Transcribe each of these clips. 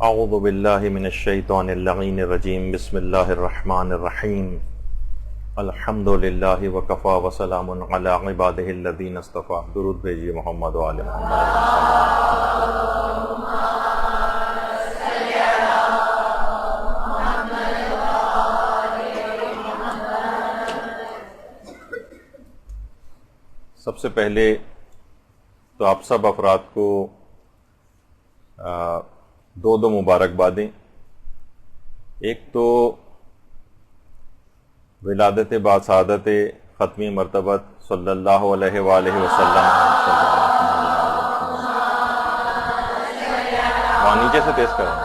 اعوذ باللہ من الشیطان اللعین الرجیم بسم اللہ الرحمن الرحیم الحمد للہ وکفی وسلام علی عبادہ الذین اصطفی. درود بھیجیے محمد و آل محمد. سب سے پہلے تو آپ سب افراد کو دو مبارکبادیں. ایک تو ولادت باسعادت ختمی مرتبت صلی اللہ علیہ وآلہ وسلم. وہاں نیچے سے تیز کریں.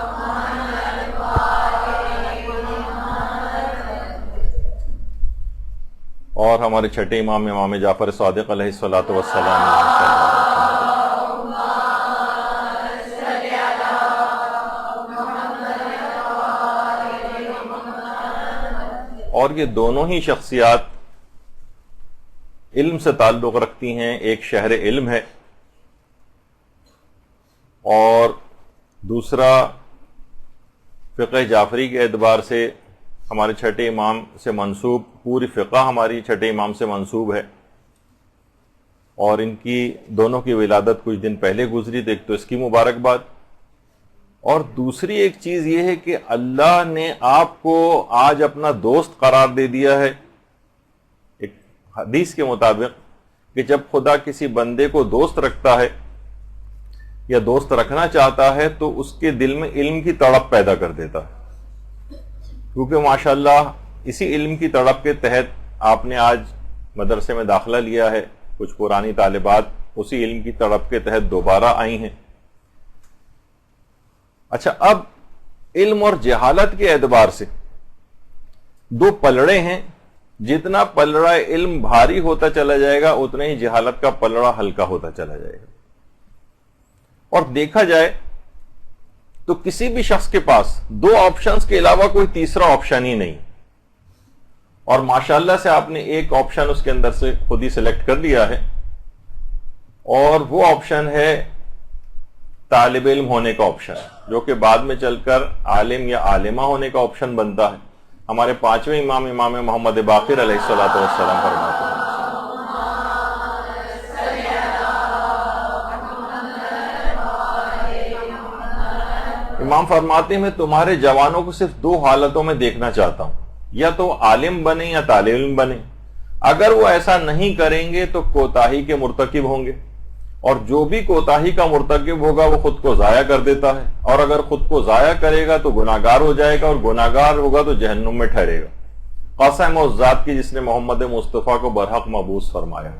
اور ہمارے چھٹے امام جعفر صادق علیہ الصلوۃ والسلام. اور یہ دونوں ہی شخصیات علم سے تعلق رکھتی ہیں. ایک شہر علم ہے اور دوسرا فقہ جعفری کے اعتبار سے ہمارے چھٹے امام سے منسوب. پوری فقہ ہماری چھٹے امام سے منسوب ہے اور ان کی دونوں کی ولادت کچھ دن پہلے گزری. تو ایک تو اس کی مبارکباد. اور دوسری ایک چیز یہ ہے کہ اللہ نے آپ کو آج اپنا دوست قرار دے دیا ہے. ایک حدیث کے مطابق کہ جب خدا کسی بندے کو دوست رکھتا ہے یا دوست رکھنا چاہتا ہے تو اس کے دل میں علم کی تڑپ پیدا کر دیتا ہے. کیونکہ ماشاءاللہ اسی علم کی تڑپ کے تحت آپ نے آج مدرسے میں داخلہ لیا ہے. کچھ پرانی طالبات اسی علم کی تڑپ کے تحت دوبارہ آئی ہیں. اچھا، اب علم اور جہالت کے اعتبار سے دو پلڑے ہیں. جتنا پلڑا علم بھاری ہوتا چلا جائے گا اتنا ہی جہالت کا پلڑا ہلکا ہوتا چلا جائے گا. اور دیکھا جائے تو کسی بھی شخص کے پاس دو آپشنز کے علاوہ کوئی تیسرا آپشن ہی نہیں. اور ماشاءاللہ سے آپ نے ایک آپشن اس کے اندر سے خود ہی سلیکٹ کر لیا ہے اور وہ آپشن ہے طالب علم ہونے کا آپشن، جو کہ بعد میں چل کر عالم یا عالمہ ہونے کا آپشن بنتا ہے. ہمارے پانچویں امام محمد باقر علیہ الصلوۃ والسلام فرماتے ہیں امام فرماتے ہیں میں تمہارے جوانوں کو صرف دو حالتوں میں دیکھنا چاہتا ہوں، یا تو عالم بنے یا طالب علم بنے. اگر وہ ایسا نہیں کریں گے تو کوتاہی کے مرتکب ہوں گے، اور جو بھی کوتاہی کا مرتکب ہوگا وہ خود کو ضائع کر دیتا ہے، اور اگر خود کو ضائع کرے گا تو گناہگار ہو جائے گا، اور گناہگار ہوگا تو جہنم میں ٹھہرے گا. قسم اس ذات کی جس نے محمد مصطفیٰ کو برحق مبعوث فرمایا.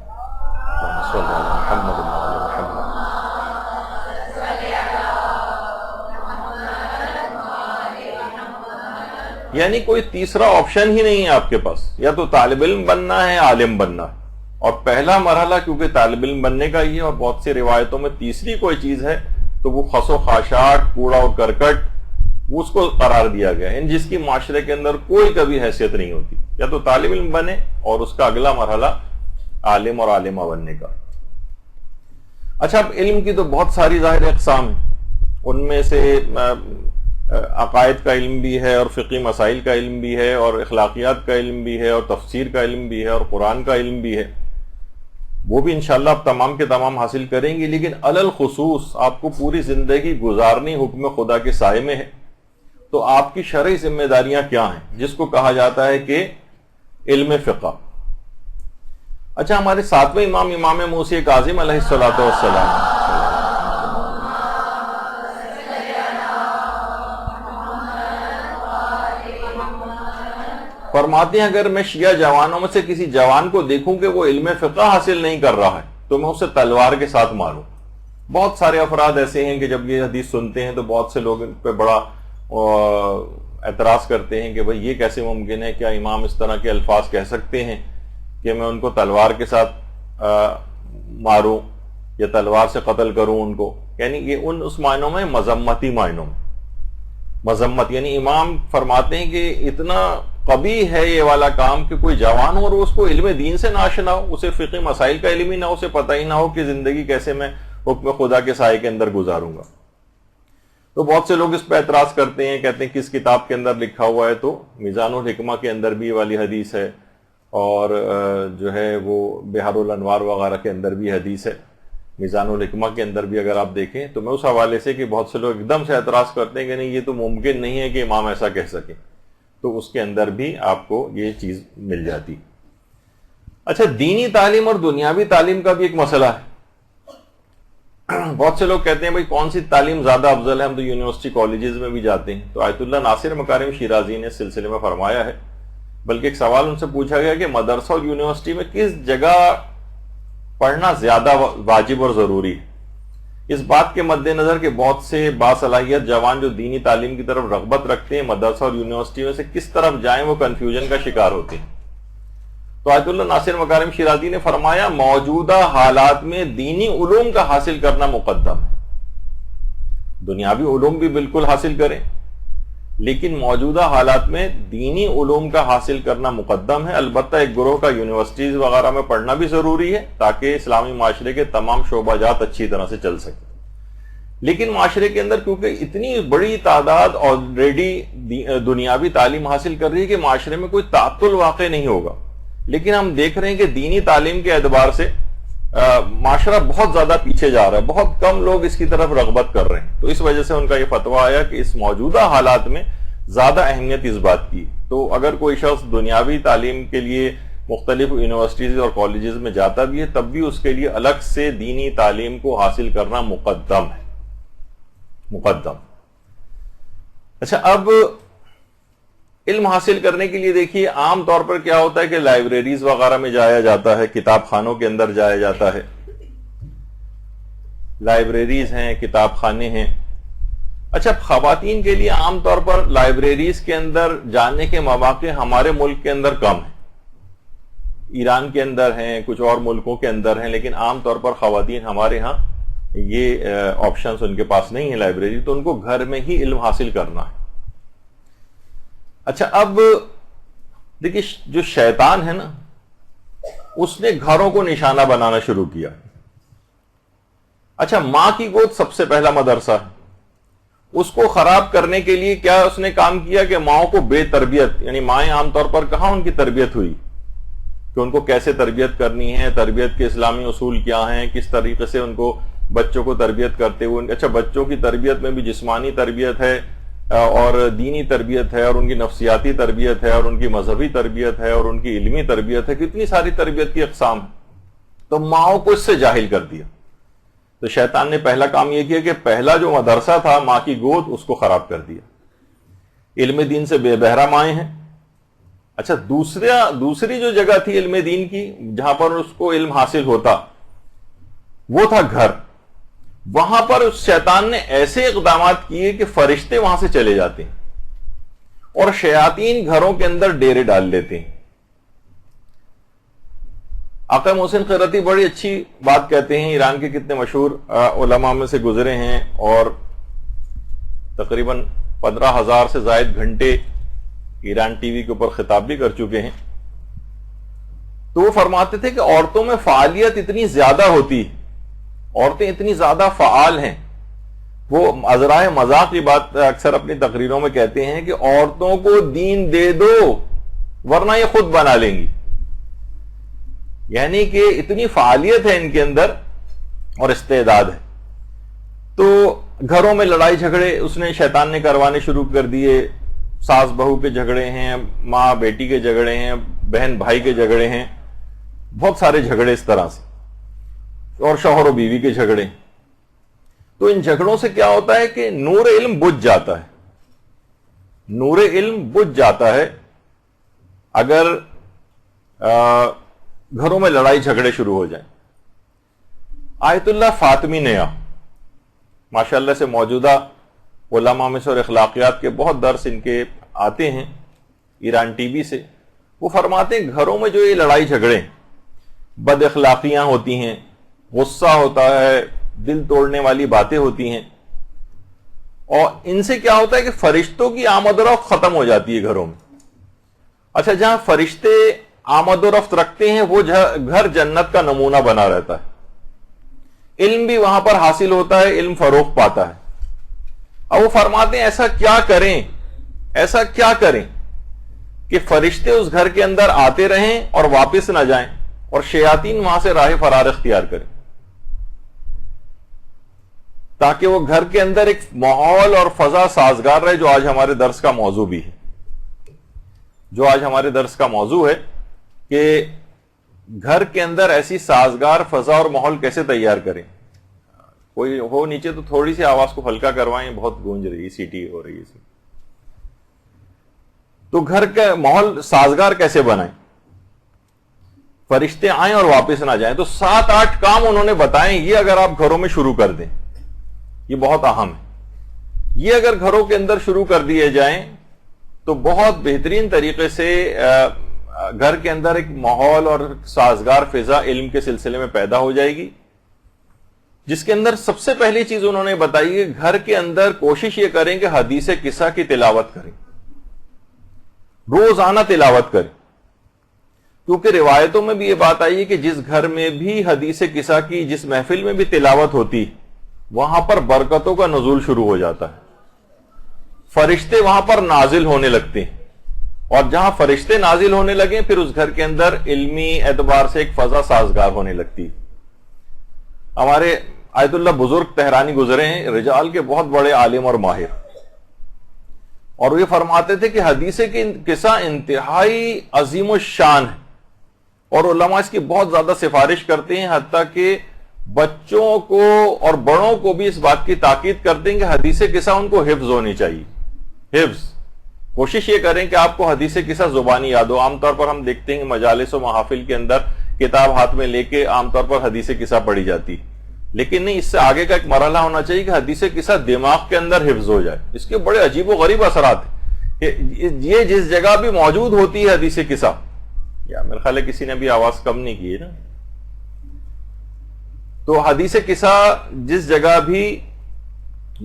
یعنی کوئی تیسرا آپشن ہی نہیں ہے آپ کے پاس، یا تو طالب علم بننا ہے عالم بننا ہے. اور پہلا مرحلہ کیونکہ طالب علم بننے کا ہی ہے، اور بہت سی روایتوں میں تیسری کوئی چیز ہے تو وہ خس و خاشاک، کوڑا و کرکٹ، اس کو قرار دیا گیا ہے جس کی معاشرے کے اندر کوئی کبھی حیثیت نہیں ہوتی. یا تو طالب علم بنے اور اس کا اگلا مرحلہ عالم اور عالمہ بننے کا. اچھا، اب علم کی تو بہت ساری ظاہر اقسام ہیں. ان میں سے عقائد کا علم بھی ہے، اور فقہی مسائل کا علم بھی ہے، اور اخلاقیات کا علم بھی ہے، اور تفسیر کا علم بھی ہے، اور قرآن کا علم بھی ہے. وہ بھی انشاءاللہ آپ تمام کے تمام حاصل کریں گے. لیکن علل خصوص آپ کو پوری زندگی گزارنی حکم خدا کے سائے میں ہے. تو آپ کی شرعی ذمہ داریاں کیا ہیں، جس کو کہا جاتا ہے کہ علم فقہ. اچھا، ہمارے ساتویں امام موسی کاظم علیہ الصلوۃ والسلام فرماتے ہیں اگر میں شیعہ جوانوں میں سے کسی جوان کو دیکھوں کہ وہ علم فقہ حاصل نہیں کر رہا ہے تو میں اسے تلوار کے ساتھ ماروں. بہت سارے افراد ایسے ہیں کہ جب یہ حدیث سنتے ہیں تو بہت سے لوگ ان پہ بڑا اعتراض کرتے ہیں کہ بھئی یہ کیسے ممکن ہے، کیا امام اس طرح کے الفاظ کہہ سکتے ہیں کہ میں ان کو تلوار کے ساتھ ماروں یا تلوار سے قتل کروں ان کو. یعنی یہ اس معنوں میں مذمتی معنوں میں مذمت، یعنی امام فرماتے ہیں کہ اتنا قبیح ہے یہ والا کام کہ کوئی جوان ہو اور اس کو علم دین سے ناشنا ہو، اسے فقہ مسائل کا علم ہی نہ ہو، اسے پتہ ہی نہ ہو کہ زندگی کیسے میں حکم خدا کے سائے کے اندر گزاروں گا. تو بہت سے لوگ اس پہ اعتراض کرتے ہیں، کہتے ہیں کس کتاب کے اندر لکھا ہوا ہے، تو میزان الحکمہ کے اندر بھی یہ والی حدیث ہے، اور جو ہے وہ بحر الانوار وغیرہ کے اندر بھی حدیث ہے، میزان الحکمہ کے اندر بھی اگر آپ دیکھیں تو میں اس حوالے سے کہ بہت سے لوگ ایک دم سے اعتراض کرتے ہیں کہ نہیں یہ تو ممکن نہیں ہے کہ امام ایسا کہہ سکے، تو اس کے اندر بھی آپ کو یہ چیز مل جاتی۔ اچھا، دینی تعلیم اور دنیاوی تعلیم کا بھی ایک مسئلہ ہے۔ بہت سے لوگ کہتے ہیں بھائی کون سی تعلیم زیادہ افضل ہے، ہم تو یونیورسٹی کالجز میں بھی جاتے ہیں، تو آیت اللہ ناصر مکارم شیرازی نے اس سلسلے میں فرمایا ہے، بلکہ ایک سوال ان سے پوچھا گیا کہ مدرسہ اور یونیورسٹی میں کس جگہ پڑھنا زیادہ واجب اور ضروری ہے؟ اس بات کے مد نظر کہ بہت سے باصلاحیت جوان جو دینی تعلیم کی طرف رغبت رکھتے ہیں، مدرسہ اور یونیورسٹی میں سے کس طرف جائیں وہ کنفیوژن کا شکار ہوتے ہیں۔ تو آیت اللہ ناصر مکارم شیرازی نے فرمایا موجودہ حالات میں دینی علوم کا حاصل کرنا مقدم ہے، دنیاوی علوم بھی بالکل حاصل کریں، لیکن موجودہ حالات میں دینی علوم کا حاصل کرنا مقدم ہے۔ البتہ ایک گروہ کا یونیورسٹیز وغیرہ میں پڑھنا بھی ضروری ہے تاکہ اسلامی معاشرے کے تمام شعبہ جات اچھی طرح سے چل سکیں، لیکن معاشرے کے اندر کیونکہ اتنی بڑی تعداد آلریڈی دنیاوی تعلیم حاصل کر رہی ہے کہ معاشرے میں کوئی تعطل واقع نہیں ہوگا، لیکن ہم دیکھ رہے ہیں کہ دینی تعلیم کے اعتبار سے معاشرہ بہت زیادہ پیچھے جا رہا ہے، بہت کم لوگ اس کی طرف رغبت کر رہے ہیں، تو اس وجہ سے ان کا یہ فتویٰ آیا کہ اس موجودہ حالات میں زیادہ اہمیت اس بات کی۔ تو اگر کوئی شخص دنیاوی تعلیم کے لیے مختلف یونیورسٹیز اور کالجز میں جاتا بھی ہے تب بھی اس کے لیے الگ سے دینی تعلیم کو حاصل کرنا مقدم ہے، مقدم۔ اچھا، اب علم حاصل کرنے کے لیے دیکھیے عام طور پر کیا ہوتا ہے کہ لائبریریز وغیرہ میں جایا جاتا ہے، کتاب خانوں کے اندر جایا جاتا ہے، لائبریریز ہیں، کتاب خانے ہیں۔ اچھا، خواتین کے لیے عام طور پر لائبریریز کے اندر جانے کے مواقع ہمارے ملک کے اندر کم ہیں، ایران کے اندر ہیں، کچھ اور ملکوں کے اندر ہیں، لیکن عام طور پر خواتین ہمارے ہاں یہ آپشنز ان کے پاس نہیں ہے لائبریری، تو ان کو گھر میں ہی علم حاصل کرنا ہے۔ اچھا، اب دیکھیے جو شیطان ہے نا اس نے گھروں کو نشانہ بنانا شروع کیا۔ اچھا، ماں کی گود سب سے پہلا مدرسہ ہے، اس کو خراب کرنے کے لیے کیا اس نے کام کیا کہ ماؤں کو بے تربیت، یعنی مائیں عام طور پر کہاں ان کی تربیت ہوئی کہ ان کو کیسے تربیت کرنی ہے، تربیت کے اسلامی اصول کیا ہیں، کس طریقے سے ان کو بچوں کو تربیت کرتے ہوئے۔ اچھا، بچوں کی تربیت میں بھی جسمانی تربیت ہے اور دینی تربیت ہے اور ان کی نفسیاتی تربیت ہے اور ان کی مذہبی تربیت ہے اور ان کی علمی تربیت ہے، کتنی ساری تربیت کی اقسام ہے، تو ماؤں کو اس سے جاہل کر دیا۔ تو شیطان نے پہلا کام یہ کیا کہ پہلا جو مدرسہ تھا ماں کی گود اس کو خراب کر دیا، علم دین سے بے بہرہ مائیں ہیں۔ اچھا، دوسری جو جگہ تھی علم دین کی جہاں پر اس کو علم حاصل ہوتا وہ تھا گھر، وہاں پر اس شیطان نے ایسے اقدامات کیے کہ فرشتے وہاں سے چلے جاتے ہیں اور شیاطین گھروں کے اندر ڈیرے ڈال لیتے ہیں۔ آقا محسن قرتی بڑی اچھی بات کہتے ہیں، ایران کے کتنے مشہور علماء میں سے گزرے ہیں اور تقریباً 15,000 سے زائد گھنٹے ایران ٹی وی کے اوپر خطاب بھی کر چکے ہیں۔ تو وہ فرماتے تھے کہ عورتوں میں فعالیت اتنی زیادہ ہوتی، عورتیں اتنی زیادہ فعال ہیں، وہ عذرائے مذاق کی بات اکثر اپنی تقریروں میں کہتے ہیں کہ عورتوں کو دین دے دو ورنہ یہ خود بنا لیں گی، یعنی کہ اتنی فعالیت ہے ان کے اندر اور استعداد ہے۔ تو گھروں میں لڑائی جھگڑے اس نے شیطان نے کروانے شروع کر دیے، ساس بہو کے جھگڑے ہیں، ماں بیٹی کے جھگڑے ہیں، بہن بھائی کے جھگڑے ہیں، بہت سارے جھگڑے اس طرح سے، اور شوہر و بیوی کے جھگڑے۔ تو ان جھگڑوں سے کیا ہوتا ہے کہ نور علم بجھ جاتا ہے، نور علم بجھ جاتا ہے اگر گھروں میں لڑائی جھگڑے شروع ہو جائیں۔ آیت اللہ فاطمی نیا ماشاءاللہ سے موجودہ علماء میں سے اور اخلاقیات کے بہت درس ان کے آتے ہیں ایران ٹی وی سے، وہ فرماتے ہیں گھروں میں جو یہ لڑائی جھگڑے بد اخلاقیاں ہوتی ہیں، غصہ ہوتا ہے، دل توڑنے والی باتیں ہوتی ہیں، اور ان سے کیا ہوتا ہے کہ فرشتوں کی آمد و رفت ختم ہو جاتی ہے گھروں میں۔ اچھا، جہاں فرشتے آمد و رفت رکھتے ہیں وہ گھر جنت کا نمونہ بنا رہتا ہے، علم بھی وہاں پر حاصل ہوتا ہے، علم فروغ پاتا ہے۔ اب وہ فرماتے ہیں ایسا کیا کریں کہ فرشتے اس گھر کے اندر آتے رہیں اور واپس نہ جائیں اور شیاطین وہاں سے راہ فرار اختیار کریں، تاکہ وہ گھر کے اندر ایک ماحول اور فضا سازگار رہے، جو آج ہمارے درس کا موضوع بھی ہے، کہ گھر کے اندر ایسی سازگار فضا اور ماحول کیسے تیار کریں۔ کوئی ہو نیچے تو تھوڑی سی آواز کو ہلکا کروائیں، بہت گونج رہی ہے، سیٹی ہو رہی ہے۔ تو گھر کا ماحول سازگار کیسے بنائیں، فرشتے آئیں اور واپس نہ جائیں۔ تو 7-8 کام انہوں نے بتائے، یہ اگر آپ گھروں میں شروع کر دیں، یہ بہت اہم ہے، یہ اگر گھروں کے اندر شروع کر دیے جائیں تو بہت بہترین طریقے سے گھر کے اندر ایک ماحول اور سازگار فضا علم کے سلسلے میں پیدا ہو جائے گی، جس کے اندر سب سے پہلی چیز انہوں نے بتائی کہ گھر کے اندر کوشش یہ کریں کہ حدیث قصہ کی تلاوت کریں، روزانہ تلاوت کریں، کیونکہ روایتوں میں بھی یہ بات آئی ہے کہ جس گھر میں بھی حدیث قصہ کی، جس محفل میں بھی تلاوت ہوتی، وہاں پر برکتوں کا نزول شروع ہو جاتا ہے، فرشتے وہاں پر نازل ہونے لگتے ہیں، اور جہاں فرشتے نازل ہونے لگیں پھر اس گھر کے اندر علمی اعتبار سے ایک فضا سازگار ہونے لگتی ہے۔ ہمارے آیت اللہ بزرگ تہرانی گزرے ہیں، رجال کے بہت بڑے عالم اور ماہر، اور وہ یہ فرماتے تھے کہ حدیث کی قصہ انتہائی عظیم الشان ہے، اور علماء اس کی بہت زیادہ سفارش کرتے ہیں، حتیٰ کہ بچوں کو اور بڑوں کو بھی اس بات کی تاکید کرتے ہیں کہ حدیث قصہ ان کو حفظ ہونی چاہیے، حفظ۔ کوشش یہ کریں کہ آپ کو حدیث قصہ زبانی یاد ہو۔ عام طور پر ہم دیکھتے ہیں کہ مجالس و محافل کے اندر کتاب ہاتھ میں لے کے عام طور پر حدیث قصہ پڑھی جاتی، لیکن نہیں، اس سے آگے کا ایک مرحلہ ہونا چاہیے کہ حدیث قصہ دماغ کے اندر حفظ ہو جائے۔ اس کے بڑے عجیب و غریب اثرات ہیں کہ یہ جس جگہ بھی موجود ہوتی ہے حدیث قصہ، یا میرے خیال ہے کسی نے بھی آواز کم نہیں کی ہے نا، تو حدیث قصہ جس جگہ بھی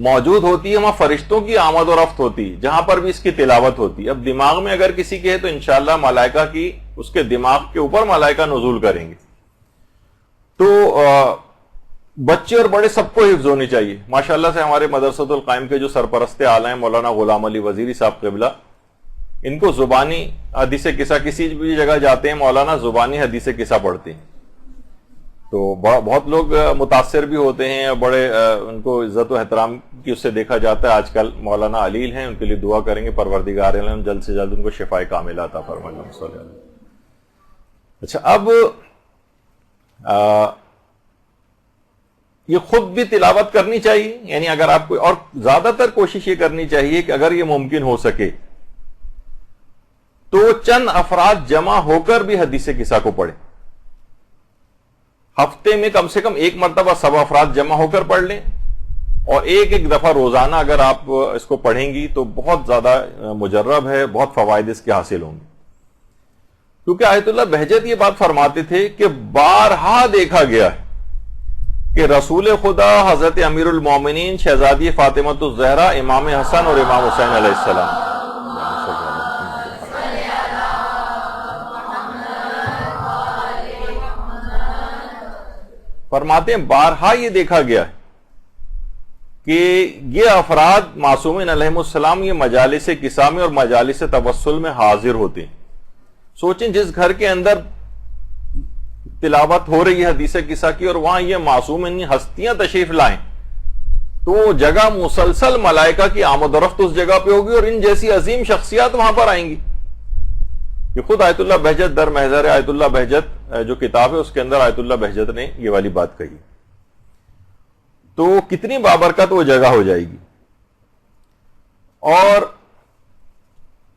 موجود ہوتی ہے وہاں فرشتوں کی آمد و رفت ہوتی، جہاں پر بھی اس کی تلاوت ہوتی۔ اب دماغ میں اگر کسی کے ہے تو انشاءاللہ ملائکہ کی اس کے دماغ کے اوپر ملائکہ نزول کریں گے۔ تو بچے اور بڑے سب کو حفظ ہونی چاہیے۔ ماشاءاللہ سے ہمارے مدرسۃ القائم کے جو سرپرست اعلیٰ ہیں مولانا غلام علی وزیری صاحب قبلہ، ان کو زبانی حدیث قصہ، کسی بھی جگہ جاتے ہیں مولانا زبانی حدیث قصہ پڑھتے ہیں، تو بہت لوگ متاثر بھی ہوتے ہیں، بڑے ان کو عزت و احترام کی اس سے دیکھا جاتا ہے۔ آج کل مولانا علیل ہیں، ان کے لیے دعا کریں گے پروردگار عالم جلد سے جلد ان کو شفائے کاملہ عطا فرمائے۔ اچھا، اب یہ خود بھی تلاوت کرنی چاہیے، یعنی اگر آپ کو، اور زیادہ تر کوشش یہ کرنی چاہیے کہ اگر یہ ممکن ہو سکے تو چند افراد جمع ہو کر بھی حدیث قصہ کو پڑھیں، ہفتے میں کم سے کم ایک مرتبہ سب افراد جمع ہو کر پڑھ لیں، اور ایک دفعہ روزانہ اگر آپ اس کو پڑھیں گی تو بہت زیادہ مجرب ہے، بہت فوائد اس کے حاصل ہوں گے۔ کیونکہ آیت اللہ بہجت یہ بات فرماتے تھے کہ بارہا دیکھا گیا ہے کہ رسول خدا حضرت امیر المومنین شہزادی فاطمۃ الزہرا، امام حسن اور امام حسین علیہ السلام، فرماتے ہیں بارہا یہ دیکھا گیا ہے کہ یہ افراد معصومین علیہم السلام یہ مجالس قصہ میں اور مجالس توسل میں حاضر ہوتے ہیں۔ سوچیں جس گھر کے اندر تلاوت ہو رہی ہے حدیث قصہ کی اور وہاں یہ معصومین ہستیاں تشریف لائیں، تو وہ جگہ مسلسل ملائکہ کی آمد و رفت اس جگہ پہ ہوگی، اور ان جیسی عظیم شخصیات وہاں پر آئیں گی۔ یہ خود آیت اللہ بہجت در محضر آیت اللہ بہجت جو کتاب ہے اس کے اندر آیت اللہ بہجت نے یہ والی بات کہی، تو کتنی بابرکت وہ جگہ ہو جائے گی۔ اور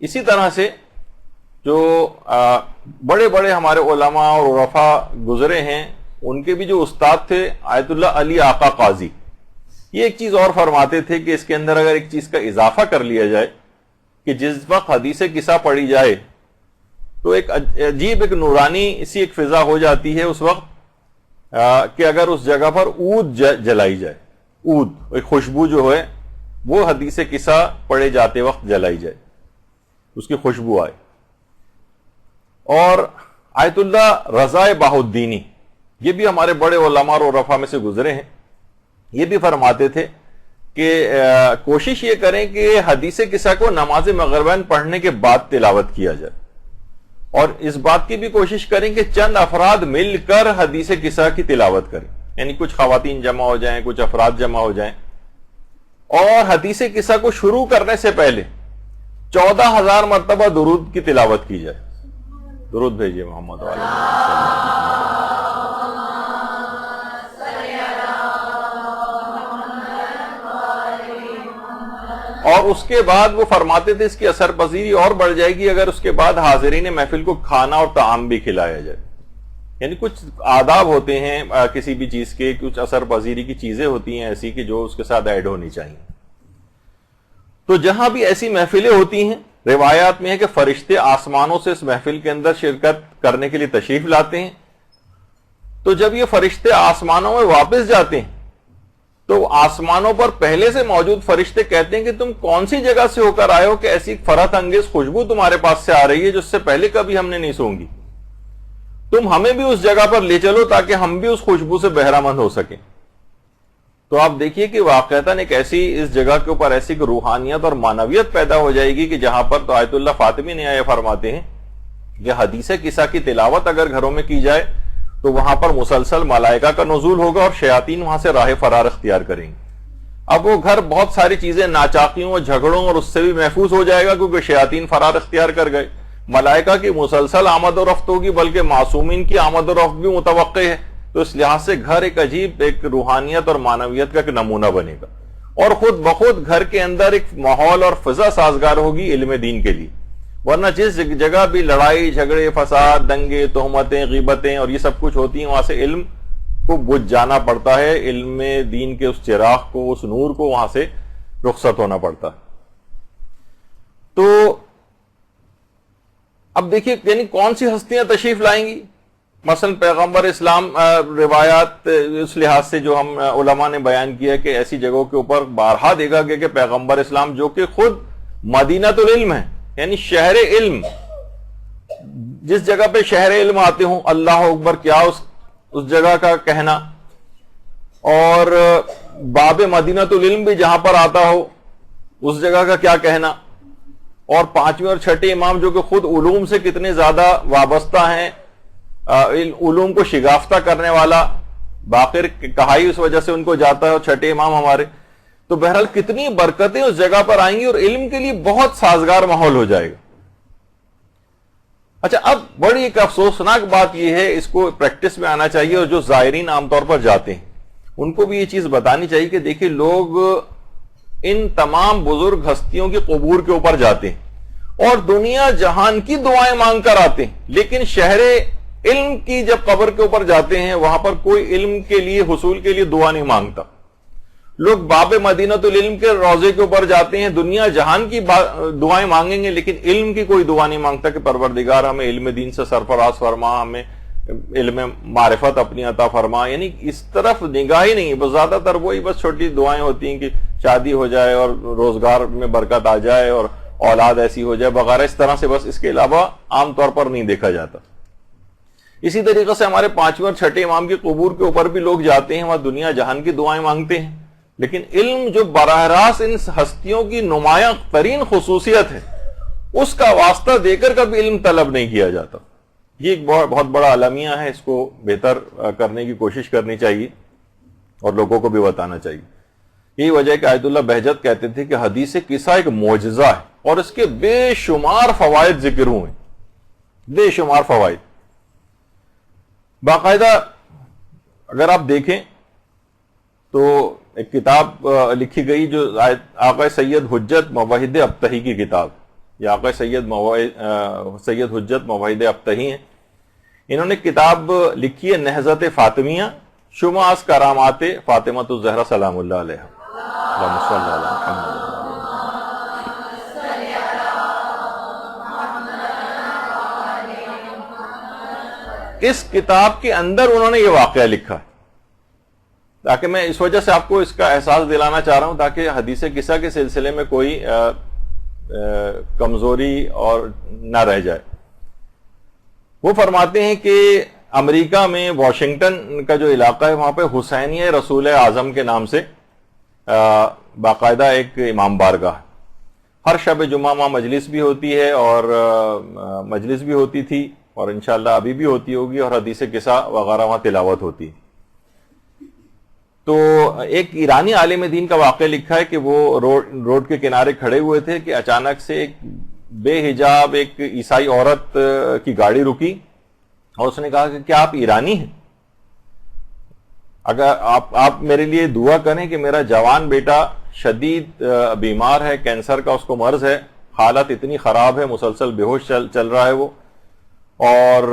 اسی طرح سے جو بڑے بڑے ہمارے علماء اور عرفاء گزرے ہیں، ان کے بھی جو استاد تھے آیت اللہ علی آقا قاضی، یہ ایک چیز اور فرماتے تھے کہ اس کے اندر اگر ایک چیز کا اضافہ کر لیا جائے کہ جس وقت حدیث قصہ پڑھی جائے تو ایک عجیب ایک نورانی اسی ایک فضا ہو جاتی ہے اس وقت کہ اگر اس جگہ پر عود جلائی جائے، عود ایک خوشبو جو ہے وہ حدیث قصہ پڑھے جاتے وقت جلائی جائے، اس کی خوشبو آئے۔ اور آیت اللہ رضا بہاؤالدینی، یہ بھی ہمارے بڑے علماء اور عرفاء میں سے گزرے ہیں، یہ بھی فرماتے تھے کہ کوشش یہ کریں کہ حدیث قصہ کو نماز مغربین پڑھنے کے بعد تلاوت کیا جائے، اور اس بات کی بھی کوشش کریں کہ چند افراد مل کر حدیث قصہ کی تلاوت کریں، یعنی کچھ خواتین جمع ہو جائیں، کچھ افراد جمع ہو جائیں، اور حدیث قصہ کو شروع کرنے سے پہلے 14,000 مرتبہ درود کی تلاوت کی جائے۔ درود بھیجیے محمد علیہ وسلم۔ اور اس کے بعد وہ فرماتے تھے اس کی اثر پذیری اور بڑھ جائے گی اگر اس کے بعد حاضرین محفل کو کھانا اور طعام بھی کھلایا جائے، یعنی کچھ آداب ہوتے ہیں کسی بھی چیز کے، کچھ اثر پذیری کی چیزیں ہوتی ہیں ایسی کہ جو اس کے ساتھ ایڈ ہونی چاہیے۔ تو جہاں بھی ایسی محفلیں ہوتی ہیں، روایات میں ہے کہ فرشتے آسمانوں سے اس محفل کے اندر شرکت کرنے کے لیے تشریف لاتے ہیں، تو جب یہ فرشتے آسمانوں میں واپس جاتے ہیں تو آسمانوں پر پہلے سے موجود فرشتے کہتے ہیں کہ تم کون سی جگہ سے ہو کر آئے ہو کہ ایسی فرحت انگیز خوشبو تمہارے پاس سے آ رہی ہے جو اس سے پہلے کبھی ہم نے نہیں سونگی، تم ہمیں بھی اس جگہ پر لے چلو تاکہ ہم بھی اس خوشبو سے بہرہ مند ہو سکیں۔ تو آپ دیکھیے کہ واقعتاً ایک ایسی اس جگہ کے اوپر ایسی روحانیت اور معنویت پیدا ہو جائے گی کہ جہاں پر تو آیت اللہ فاطمی نے یہ فرماتے ہیں کہ حدیث قصہ کی تلاوت اگر گھروں میں کی جائے تو وہاں پر مسلسل ملائکہ کا نزول ہوگا اور شیاطین وہاں سے راہ فرار اختیار کریں گے۔ اب وہ گھر بہت ساری چیزیں ناچاقیوں اور جھگڑوں اور اس سے بھی محفوظ ہو جائے گا کیونکہ شیاطین فرار اختیار کر گئے، ملائکہ کی مسلسل آمد و رفت ہوگی، بلکہ معصومین کی آمد و رفت بھی متوقع ہے، تو اس لحاظ سے گھر ایک عجیب ایک روحانیت اور معنویت کا ایک نمونہ بنے گا، اور خود بخود گھر کے اندر ایک ماحول اور فضا سازگار ہوگی علم دین کے لیے۔ ورنہ جس جگہ بھی لڑائی جھگڑے فساد دنگے تہمتیں غیبتیں اور یہ سب کچھ ہوتی ہیں، وہاں سے علم کو بجھ جانا پڑتا ہے، علم دین کے اس چراغ کو، اس نور کو وہاں سے رخصت ہونا پڑتا ہے۔ تو اب دیکھیے یعنی کون سی ہستیاں تشریف لائیں گی، مثلا پیغمبر اسلام روایات اس لحاظ سے جو ہم علماء نے بیان کیا کہ ایسی جگہوں کے اوپر بارہا دیکھا گیا کہ پیغمبر اسلام جو کہ خود مدینۃ العلم ہے، یعنی شہر علم، جس جگہ پہ شہر علم آتے ہوں، اللہ اکبر کیا اس جگہ کا کہنا، اور باب مدینۃ العلم بھی جہاں پر آتا ہو اس جگہ کا کیا کہنا، اور پانچویں اور چھٹے امام جو کہ خود علوم سے کتنے زیادہ وابستہ ہیں، علوم کو شگافتہ کرنے والا، باقر کہائی اس وجہ سے ان کو جاتا ہے، اور چھٹے امام ہمارے، تو بہرحال کتنی برکتیں اس جگہ پر آئیں گی اور علم کے لیے بہت سازگار ماحول ہو جائے گا۔ اچھا، اب بڑی ایک افسوسناک بات یہ ہے، اس کو پریکٹس میں آنا چاہیے، اور جو زائرین عام طور پر جاتے ہیں ان کو بھی یہ چیز بتانی چاہیے کہ دیکھیں لوگ ان تمام بزرگ ہستیوں کی قبور کے اوپر جاتے ہیں اور دنیا جہان کی دعائیں مانگ کر آتے ہیں، لیکن شہر علم کی جب قبر کے اوپر جاتے ہیں وہاں پر کوئی علم کے لیے حصول کے لیے دعا نہیں مانگتا۔ لوگ باب مدینۃ العلم کے روضے کے اوپر جاتے ہیں، دنیا جہان کی دعائیں مانگیں گے لیکن علم کی کوئی دعا نہیں مانگتا کہ پروردگار ہمیں علم دین سے سرفراز فرما، ہمیں علم معرفت اپنی عطا فرما، یعنی اس طرف نگاہ ہی نہیں۔ بس زیادہ تر وہی بس چھوٹی دعائیں ہوتی ہیں کہ شادی ہو جائے اور روزگار میں برکت آ جائے اور اولاد ایسی ہو جائے وغیرہ، اس طرح سے، بس اس کے علاوہ عام طور پر نہیں دیکھا جاتا۔ اسی طریقے سے ہمارے پانچویں اور چھٹے امام کی قبور کے اوپر بھی لوگ جاتے ہیں، وہاں دنیا جہان کی دعائیں مانگتے ہیں، لیکن علم جو براہ راست ان ہستیوں کی نمایاں ترین خصوصیت ہے اس کا واسطہ دے کر کبھی علم طلب نہیں کیا جاتا۔ یہ ایک بہت بڑا المیہ ہے، اس کو بہتر کرنے کی کوشش کرنی چاہیے اور لوگوں کو بھی بتانا چاہیے۔ یہی وجہ ہے کہ آیت اللہ بہجت کہتے تھے کہ حدیث قصہ ایک معجزہ ہے اور اس کے بے شمار فوائد ذکر ہوئے، بے شمار فوائد۔ باقاعدہ اگر آپ دیکھیں تو ایک کتاب لکھی گئی جو آقا سید حجت موحد ابتہی کی کتاب، یہ آقا سید حجت موحد ابتہی ہیں، انہوں نے کتاب لکھی ہے نہضت فاطمیہ شمع از کرامات فاطمۃ الزہرا سلام اللہ علیہا۔ اللہم صلی علی محمد۔ اس کتاب کے اندر انہوں نے یہ واقعہ لکھا ہے، تاکہ میں اس وجہ سے آپ کو اس کا احساس دلانا چاہ رہا ہوں تاکہ حدیث قصہ کے سلسلے میں کوئی کمزوری اور نہ رہ جائے۔ وہ فرماتے ہیں کہ امریکہ میں واشنگٹن کا جو علاقہ ہے وہاں پہ حسینیہ رسول اعظم کے نام سے باقاعدہ ایک امام بارگاہ، ہر شب جمعہ وہاں مجلس بھی ہوتی ہے اور مجلس بھی ہوتی تھی اور انشاءاللہ ابھی بھی ہوتی ہوگی، اور حدیث قصہ وغیرہ وہاں تلاوت ہوتی. تو ایک ایرانی عالم دین کا واقعہ لکھا ہے کہ وہ روڈ کے کنارے کھڑے ہوئے تھے کہ اچانک سے ایک بے حجاب ایک عیسائی عورت کی گاڑی رکی اور اس نے کہا کہ کیا آپ ایرانی ہیں؟ اگر آپ میرے لیے دعا کریں کہ میرا جوان بیٹا شدید بیمار ہے، کینسر کا اس کو مرض ہے، حالت اتنی خراب ہے، مسلسل بے ہوش چل رہا ہے وہ، اور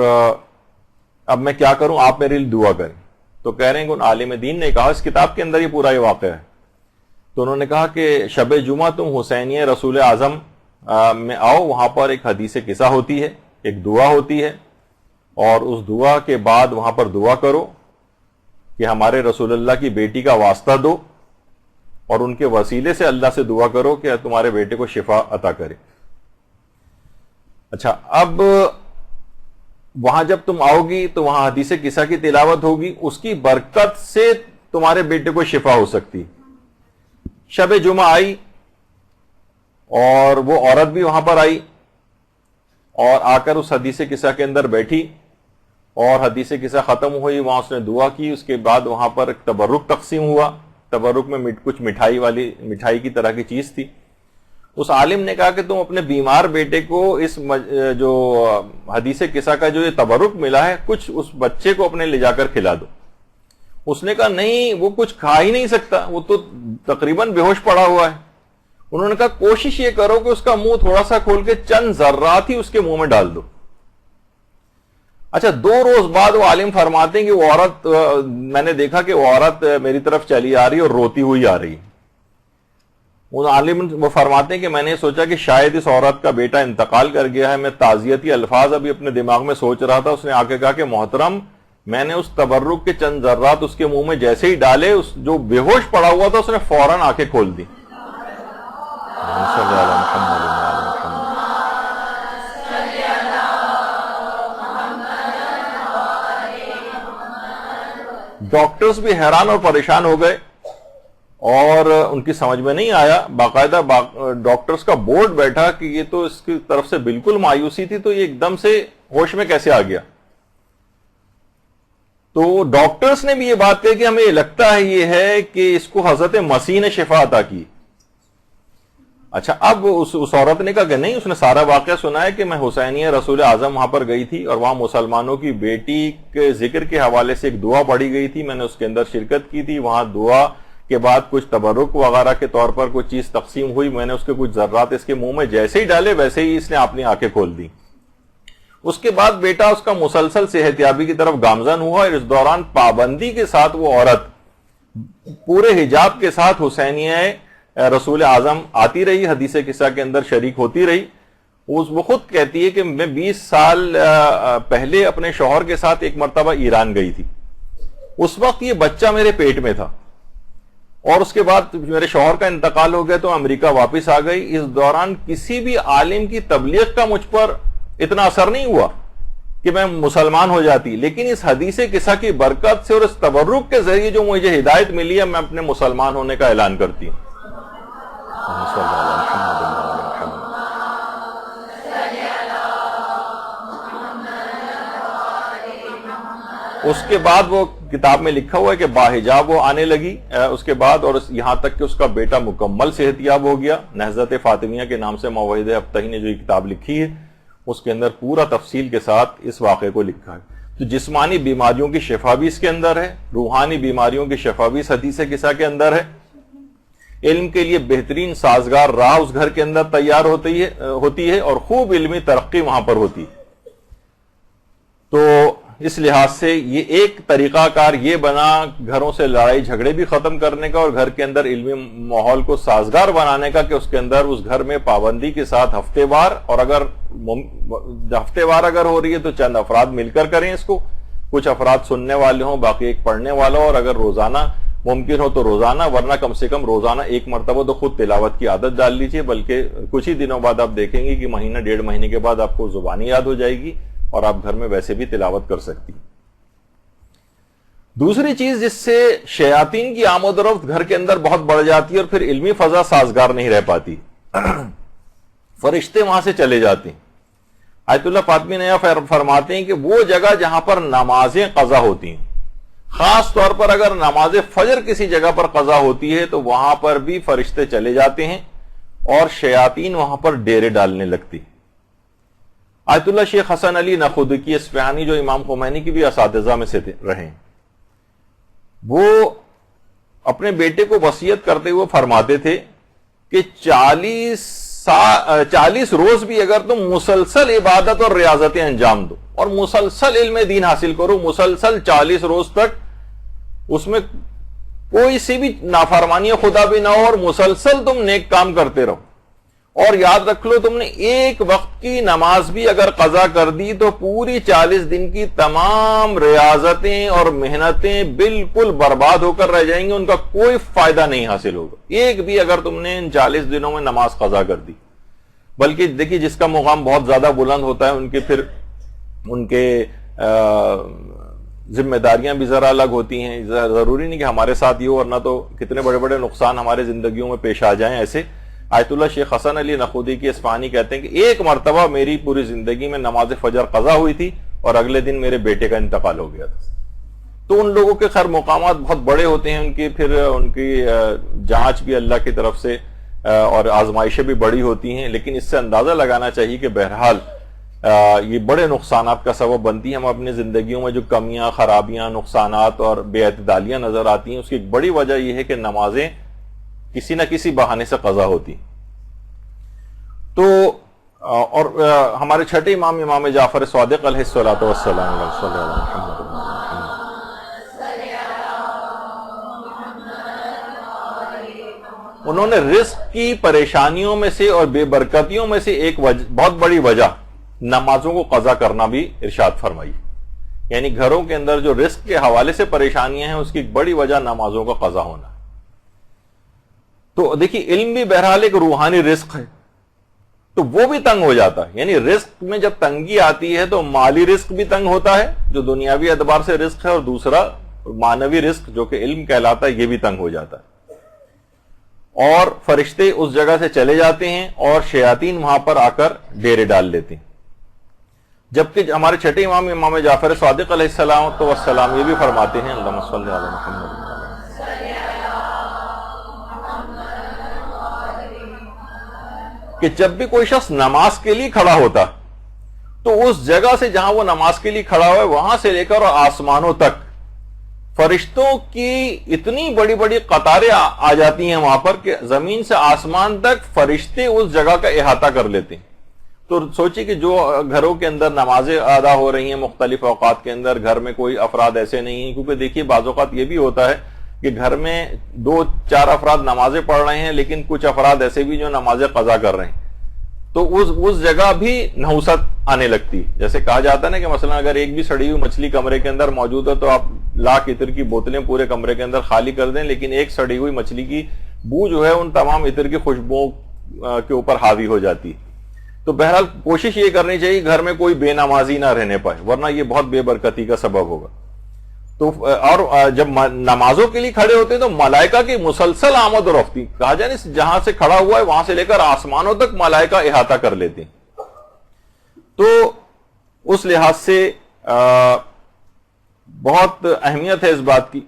اب میں کیا کروں، آپ میرے لیے دعا کریں. تو کہہ رہے ہیں کہ ان عالم دین نے کہا، اس کتاب کے اندر یہ پورا یہ واقعہ ہے، تو انہوں نے کہا کہ شب جمعہ تم حسینیہ رسول اعظم میں آؤ، وہاں پر ایک حدیث قصہ ہوتی ہے، ایک دعا ہوتی ہے، اور اس دعا کے بعد وہاں پر دعا کرو کہ ہمارے رسول اللہ کی بیٹی کا واسطہ دو، اور ان کے وسیلے سے اللہ سے دعا کرو کہ تمہارے بیٹے کو شفا عطا کرے. اچھا، اب وہاں جب تم آؤ گی تو وہاں حدیث قصہ کی تلاوت ہوگی، اس کی برکت سے تمہارے بیٹے کو شفا ہو سکتی. شب جمعہ آئی اور وہ عورت بھی وہاں پر آئی اور آ کر اس حدیث قصہ کے اندر بیٹھی، اور حدیث قصہ ختم ہوئی، وہاں اس نے دعا کی. اس کے بعد وہاں پر ایک تبرک تقسیم ہوا، تبرک میں کچھ مٹھائی کی طرح کی چیز تھی. اس عالم نے کہا کہ تم اپنے بیمار بیٹے کو اس جو حدیث قصہ کا جو یہ تبرک ملا ہے، کچھ اس بچے کو اپنے لے جا کر کھلا دو. اس نے کہا نہیں، وہ کچھ کھا ہی نہیں سکتا، وہ تو تقریباً بے ہوش پڑا ہوا ہے. انہوں نے کہا کوشش یہ کرو کہ اس کا منہ تھوڑا سا کھول کے چند ذرات ہی اس کے منہ میں ڈال دو. اچھا، 2 روز بعد وہ عالم فرماتے ہیں کہ وہ عورت، میں نے دیکھا کہ وہ عورت میری طرف چلی آ رہی اور روتی ہوئی آ رہی. وہ عالم وہ فرماتے ہیں کہ میں نے سوچا کہ شاید اس عورت کا بیٹا انتقال کر گیا ہے. میں تعزیتی الفاظ ابھی اپنے دماغ میں سوچ رہا تھا. اس نے آ کے کہا کہ محترم، میں نے اس تبرک کے چند ذرات اس کے منہ میں جیسے ہی ڈالے، اس جو بے ہوش پڑا ہوا تھا اس نے فوراً آنکھیں کھول دی. ڈاکٹرز بھی حیران اور پریشان ہو گئے اور ان کی سمجھ میں نہیں آیا. باقاعدہ ڈاکٹرز کا بورڈ بیٹھا کہ یہ تو اس کی طرف سے بالکل مایوسی تھی، تو یہ ایک دم سے ہوش میں کیسے آ گیا. تو ڈاکٹرز نے بھی یہ بات کہی کہ ہمیں لگتا ہے یہ ہے کہ اس کو حضرت مسیح نے شفا عطا کی. اچھا، اب اس عورت نے کہا کہ نہیں، اس نے سارا واقعہ سنا ہے کہ میں حسینیہ رسول اعظم وہاں پر گئی تھی اور وہاں مسلمانوں کی بیٹی کے ذکر کے حوالے سے ایک دعا پڑھی گئی تھی، میں نے اس کے اندر شرکت کی تھی. وہاں دعا کے بعد کچھ تبرک وغیرہ کے طور پر کچھ چیز تقسیم ہوئی، میں نے اس کے کچھ ذرات اس کے منہ میں جیسے ہی ڈالے ویسے ہی اس نے اپنی آنکھیں کھول دی. اس کے بعد بیٹا اس کا مسلسل صحت یابی کی طرف گامزن ہوا، اور اس دوران پابندی کے ساتھ وہ عورت پورے حجاب کے ساتھ حسینیہ رسول اعظم آتی رہی، حدیث قصہ کے اندر شریک ہوتی رہی. وہ خود کہتی ہے کہ میں 20 سال پہلے اپنے شوہر کے ساتھ ایک مرتبہ ایران گئی تھی. اس وقت یہ بچہ میرے پیٹ میں تھا، اور اس کے بعد میرے شوہر کا انتقال ہو گیا تو امریکہ واپس آ گئی. اس دوران کسی بھی عالم کی تبلیغ کا مجھ پر اتنا اثر نہیں ہوا کہ میں مسلمان ہو جاتی، لیکن اس حدیث قصہ کی برکت سے اور اس تبرک کے ذریعے جو مجھے ہدایت ملی ہے، میں اپنے مسلمان ہونے کا اعلان کرتی ہوں. اس کے بعد وہ کتاب میں لکھا ہوا ہے کہ باحجاب وہ آنے لگی اس کے بعد، اور یہاں تک کہ اس کا بیٹا مکمل صحت یاب ہو گیا. نہضت فاطمیہ کے نام سے موحد ابتہی نے جو یہ کتاب لکھی ہے، اس کے اندر پورا تفصیل کے ساتھ اس واقعے کو لکھا ہے. تو جسمانی بیماریوں کی شفا بھی اس کے اندر ہے، روحانی بیماریوں کی شفا بھی اس حدیث قصہ کے اندر ہے. علم کے لیے بہترین سازگار راہ اس گھر کے اندر تیار ہوتی ہے اور خوب علمی ترقی وہاں پر ہوتی ہے. تو اس لحاظ سے یہ ایک طریقہ کار یہ بنا گھروں سے لڑائی جھگڑے بھی ختم کرنے کا اور گھر کے اندر علمی ماحول کو سازگار بنانے کا کہ اس کے اندر اس گھر میں پابندی کے ساتھ ہفتے وار، اور اگر ہفتے وار اگر ہو رہی ہے تو چند افراد مل کر کریں اس کو، کچھ افراد سننے والے ہوں باقی ایک پڑھنے والا ہو، اور اگر روزانہ ممکن ہو تو روزانہ، ورنہ کم سے کم روزانہ ایک مرتبہ تو خود تلاوت کی عادت ڈال لیجیے. بلکہ کچھ ہی دنوں بعد آپ دیکھیں گے کہ مہینہ 1.5 مہینے کے بعد آپ کو زبانی یاد ہو جائے گی اور آپ گھر میں ویسے بھی تلاوت کر سکتی. دوسری چیز جس سے شیاطین کی آمد و رفت گھر کے اندر بہت بڑھ جاتی ہے اور پھر علمی فضا سازگار نہیں رہ پاتی، فرشتے وہاں سے چلے جاتے ہیں۔ آیت اللہ فاطمی نیا فرماتے ہیں کہ وہ جگہ جہاں پر نمازیں قضا ہوتی ہیں، خاص طور پر اگر نماز فجر کسی جگہ پر قضا ہوتی ہے تو وہاں پر بھی فرشتے چلے جاتے ہیں اور شیاطین وہاں پر ڈیرے ڈالنے لگتی۔ آیت اللہ شیخ حسن علی نخودکی اصفہانی جو امام خمینی کی بھی اساتذہ میں سے رہے، وہ اپنے بیٹے کو وصیت کرتے ہوئے فرماتے تھے کہ 40 روز بھی اگر تم مسلسل عبادت اور ریاضتیں انجام دو اور مسلسل علم دین حاصل کرو، مسلسل 40 روز تک اس میں کوئی سی بھی نافرمانی خدا بھی نہ ہو اور مسلسل تم نیک کام کرتے رہو، اور یاد رکھ لو تم نے ایک وقت کی نماز بھی اگر قضا کر دی تو پوری 40 دن کی تمام ریاضتیں اور محنتیں بالکل برباد ہو کر رہ جائیں گی، ان کا کوئی فائدہ نہیں حاصل ہوگا ایک بھی اگر تم نے ان 40 دنوں میں نماز قضا کر دی۔ بلکہ دیکھیے جس کا مقام بہت زیادہ بلند ہوتا ہے ان کے ذمہ داریاں بھی ذرا الگ ہوتی ہیں، ضروری نہیں کہ ہمارے ساتھ یہ ہو، اور نہ تو کتنے بڑے بڑے نقصان ہمارے زندگیوں میں پیش آ جائیں ایسے۔ آیت اللہ شیخ حسن علی نخودکی اصفہانی کہتے ہیں کہ ایک مرتبہ میری پوری زندگی میں نماز فجر قضا ہوئی تھی اور اگلے دن میرے بیٹے کا انتقال ہو گیا تھا۔ تو ان لوگوں کے خیر مقامات بہت بڑے ہوتے ہیں، ان کی جانچ بھی اللہ کی طرف سے اور آزمائشیں بھی بڑی ہوتی ہیں، لیکن اس سے اندازہ لگانا چاہیے کہ بہرحال یہ بڑے نقصانات کا سبب بنتی ہیں۔ ہم اپنی زندگیوں میں جو کمیاں، خرابیاں، نقصانات اور بے اعتدالیاں نظر آتی ہیں، اس کی ایک بڑی وجہ یہ ہے کہ نمازیں کسی نہ کسی بہانے سے قضا ہوتی۔ تو اور ہمارے چھٹے امام جعفر صادق علیہ الصلوۃ والسلام انہوں نے رزق کی پریشانیوں میں سے اور بے برکتیوں میں سے ایک بہت بڑی وجہ نمازوں کو قضا کرنا بھی ارشاد فرمائی۔ یعنی گھروں کے اندر جو رزق کے حوالے سے پریشانیاں ہیں اس کی ایک بڑی وجہ نمازوں کا قضا ہونا ہے۔ تو دیکھیے علم بھی بہرحال ایک روحانی رزق ہے، تو وہ بھی تنگ ہو جاتا ہے۔ یعنی رزق میں جب تنگی آتی ہے تو مالی رزق بھی تنگ ہوتا ہے جو دنیاوی اعتبار سے رزق ہے، اور دوسرا معنوی رزق جو کہ علم کہلاتا ہے یہ بھی تنگ ہو جاتا ہے، اور فرشتے اس جگہ سے چلے جاتے ہیں اور شیاطین وہاں پر آ کر ڈیرے ڈال لیتے ہیں۔ جبکہ ہمارے چھٹے امام جعفر صادق علیہ السلام یہ بھی فرماتے ہیں، اللہم صلی علی محمد، کہ جب بھی کوئی شخص نماز کے لیے کھڑا ہوتا تو اس جگہ سے جہاں وہ نماز کے لیے کھڑا ہوا ہے وہاں سے لے کر آسمانوں تک فرشتوں کی اتنی بڑی بڑی قطاریں آ جاتی ہیں وہاں پر کہ زمین سے آسمان تک فرشتے اس جگہ کا احاطہ کر لیتے ہیں۔ تو سوچیے کہ جو گھروں کے اندر نمازیں ادا ہو رہی ہیں مختلف اوقات کے اندر، گھر میں کوئی افراد ایسے نہیں ہیں، کیونکہ دیکھیے بعض اوقات یہ بھی ہوتا ہے کہ گھر میں 2-4 افراد نمازیں پڑھ رہے ہیں لیکن کچھ افراد ایسے بھی جو نمازیں قضا کر رہے ہیں، تو اس جگہ بھی نحوست آنے لگتی۔ جیسے کہا جاتا ہے نا کہ مثلا اگر ایک بھی سڑی ہوئی مچھلی کمرے کے اندر موجود ہے تو آپ لاکھ عطر کی بوتلیں پورے کمرے کے اندر خالی کر دیں، لیکن ایک سڑی ہوئی مچھلی کی بو جو ہے ان تمام عطر کی خوشبوؤں کے اوپر حاوی ہو جاتی۔ تو بہرحال کوشش یہ کرنی چاہیے گھر میں کوئی بے نمازی نہ رہنے پائے، ورنہ یہ بہت بے برکتی کا سبب ہوگا۔ تو اور جب نمازوں کے لیے کھڑے ہوتے ہیں تو ملائکہ کی مسلسل آمد و رفتی، کہا جائے جہاں سے کھڑا ہوا ہے وہاں سے لے کر آسمانوں تک ملائکہ احاطہ کر لیتے ہیں۔ تو اس لحاظ سے بہت اہمیت ہے اس بات کی۔